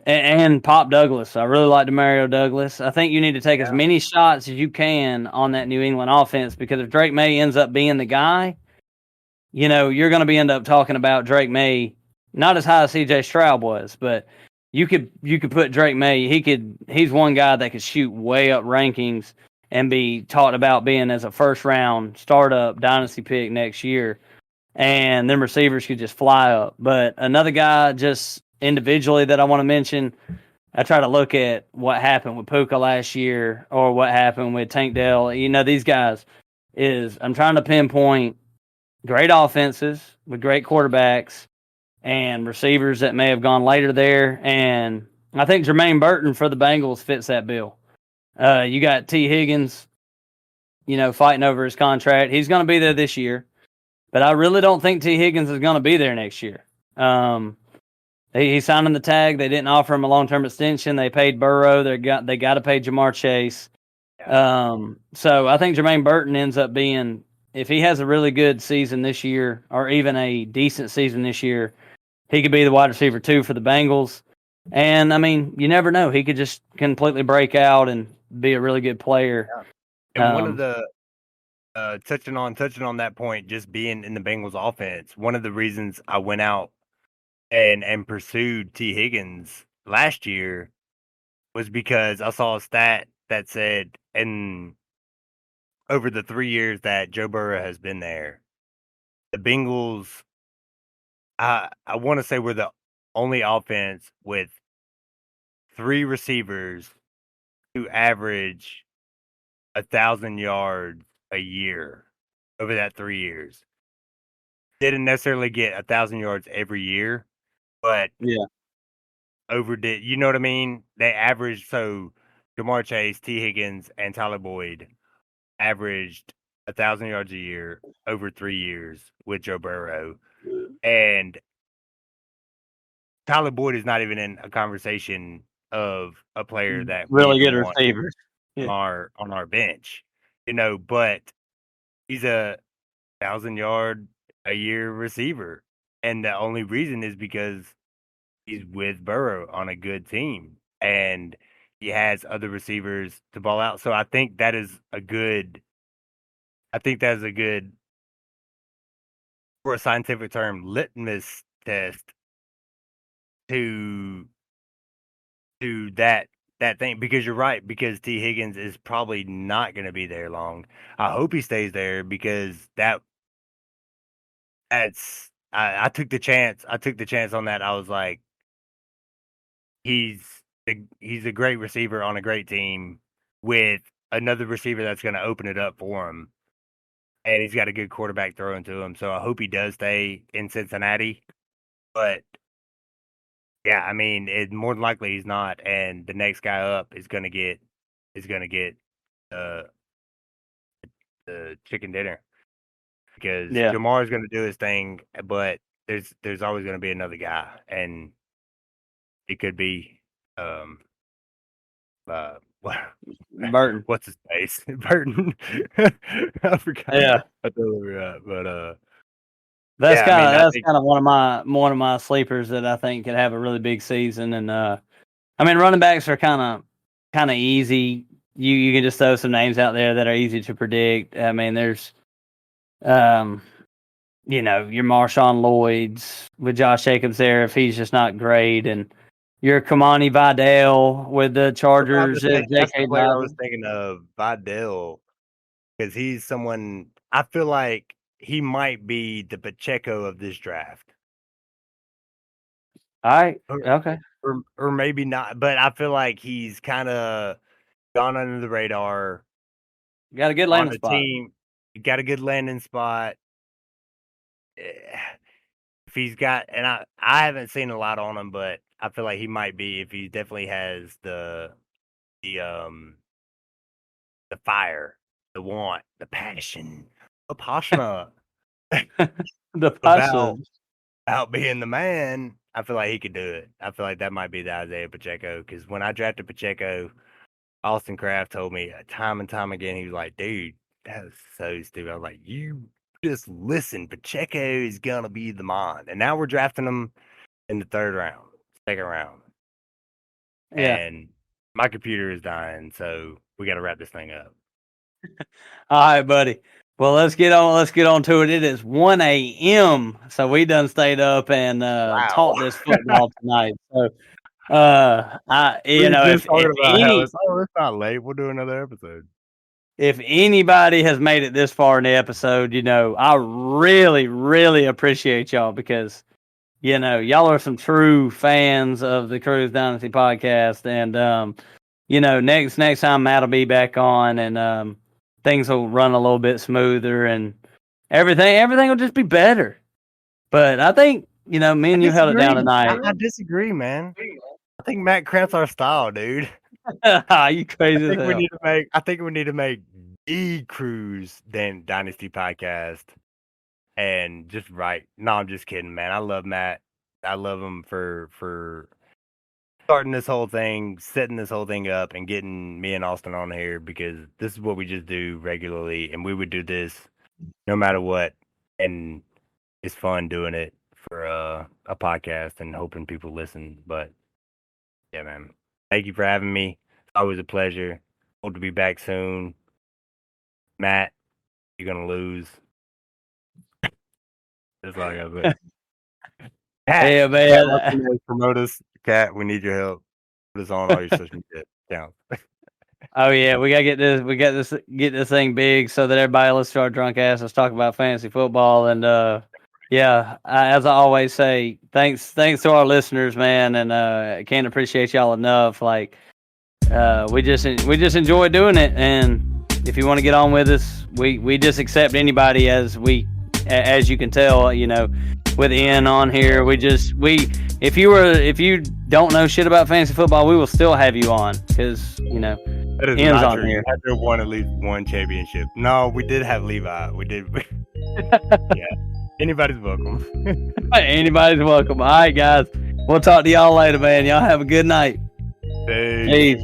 and Pop Douglas. I really like Demario Douglas. I think you need to take as many shots as you can on that New England offense, because if Drake May ends up being the guy, you're going to end up talking about Drake May, not as high as CJ Stroud was, but you could put Drake May. He's one guy that could shoot way up rankings. and be talked about being as a first round startup dynasty pick next year. And then receivers could just fly up. But another guy just individually that I want to mention, I try to look at what happened with Puka last year or what happened with Tank Dell. These guys I'm trying to pinpoint great offenses with great quarterbacks and receivers that may have gone later there. And I think Jermaine Burton for the Bengals fits that bill. You got T. Higgins, fighting over his contract. He's going to be there this year, but I really don't think T. Higgins is going to be there next year. He's signing the tag. They didn't offer him a long-term extension. They paid Burrow. They got to pay Jamar Chase. So I think Jermaine Burton ends up being, if he has a really good season this year or even a decent season this year, he could be the wide receiver 2 for the Bengals. And, I mean, you never know. He could just completely break out and be a really good player. Yeah. And one of the touching on that point, just being in the Bengals offense, one of the reasons I went out and pursued T. Higgins last year was because I saw a stat that said, and over the 3 years that Joe Burrow has been there, the Bengals, I want to say, we're the only offense with 3 receivers who average 1,000 yards a year over that 3 years. Didn't necessarily get 1,000 yards every year, but overdid. You know what I mean? They averaged, so Jamar Chase, T. Higgins, and Tyler Boyd averaged 1,000 yards a year over 3 years with Joe Burrow. And Tyler Boyd is not even in a conversation of a player that really good receivers on our bench, but he's a 1,000-yard a year receiver. And the only reason is because he's with Burrow on a good team and he has other receivers to ball out. So I think that is a good, for a scientific term, litmus test to that thing, because you're right, because T. Higgins is probably not going to be there long. I hope he stays there, because I took the chance. I took the chance on that. I was like, he's a great receiver on a great team with another receiver that's going to open it up for him. And he's got a good quarterback throwing to him. So I hope he does stay in Cincinnati. But yeah, I mean, more than likely he's not. And the next guy up is gonna get the chicken dinner, because Jamar is gonna do his thing, but there's always gonna be another guy, and it could be Burton. What's his face? Burton. I forgot. Yeah. I totally forgot. But that's kind of one of my sleepers that I think could have a really big season. And I mean, running backs are kind of easy. You can just throw some names out there that are easy to predict. I mean, there's your Marshawn Lloyds with Josh Jacobs there if he's just not great, and your Kamani Vidal with the Chargers. That's the player I was thinking of, Vidal, because he's someone I feel like he might be the Pacheco of this draft. All right. Okay. Or maybe not, but I feel like he's kind of gone under the radar. Got a good landing spot. Team, got a good landing spot. If he's got, and I haven't seen a lot on him, but I feel like he might be, if he definitely has the fire, the want, the passion, the passion. The passion about being the man. I feel like he could do it. I feel like that might be the Isaiah Pacheco, because when I drafted Pacheco, Austin Kraft told me time and time again, he was like, dude, that was so stupid. I was like, you just listen, Pacheco is gonna be the man. And now we're drafting him in the second round. Yeah. And my computer is dying, so we got to wrap this thing up. All right, buddy. Well, let's get on to it. It is 1 a.m. So we done stayed up and taught this football tonight. So it's not late. We'll do another episode. if anybody has made it this far in the episode, you know, I really, really appreciate y'all because, you know, y'all are some true fans of the Cruise Dynasty podcast. And, you know, next time Matt will be back on and things will run a little bit smoother and everything will just be better. But I think, you know, me and you held it down tonight. I disagree, man. I think Matt cramps our style, dude. You crazy as hell. I think we need to make the Cruise Dynasty podcast and just write. No, I'm just kidding, man. I love Matt. I love him for starting this whole thing, setting this whole thing up, and getting me and Austin on here because this is what we just do regularly, and we would do this no matter what. And it's fun doing it for a podcast and hoping people listen. But yeah, man, thank you for having me. It's always a pleasure. Hope to be back soon. Matt, you're gonna lose. That's all I gotta say. Yeah, man. Promote us, Cat. We need your help. Put us on all your social media accounts. Oh yeah, we gotta get this. We got this. Get this thing big so that everybody listens to our drunk asses talk about fantasy football. And yeah, as I always say, thanks to our listeners, man. And I can't appreciate y'all enough. Like we just enjoy doing it. And if you want to get on with us, we just accept anybody as you can tell, you know, with Ian on here, if you don't know shit about fantasy football, we will still have you on because, you know, Ian's on here. You had to have won at least one championship. No, we did have Levi. We did. Yeah, anybody's welcome. Anybody's welcome. All right, guys, we'll talk to y'all later, man. Y'all have a good night. Peace.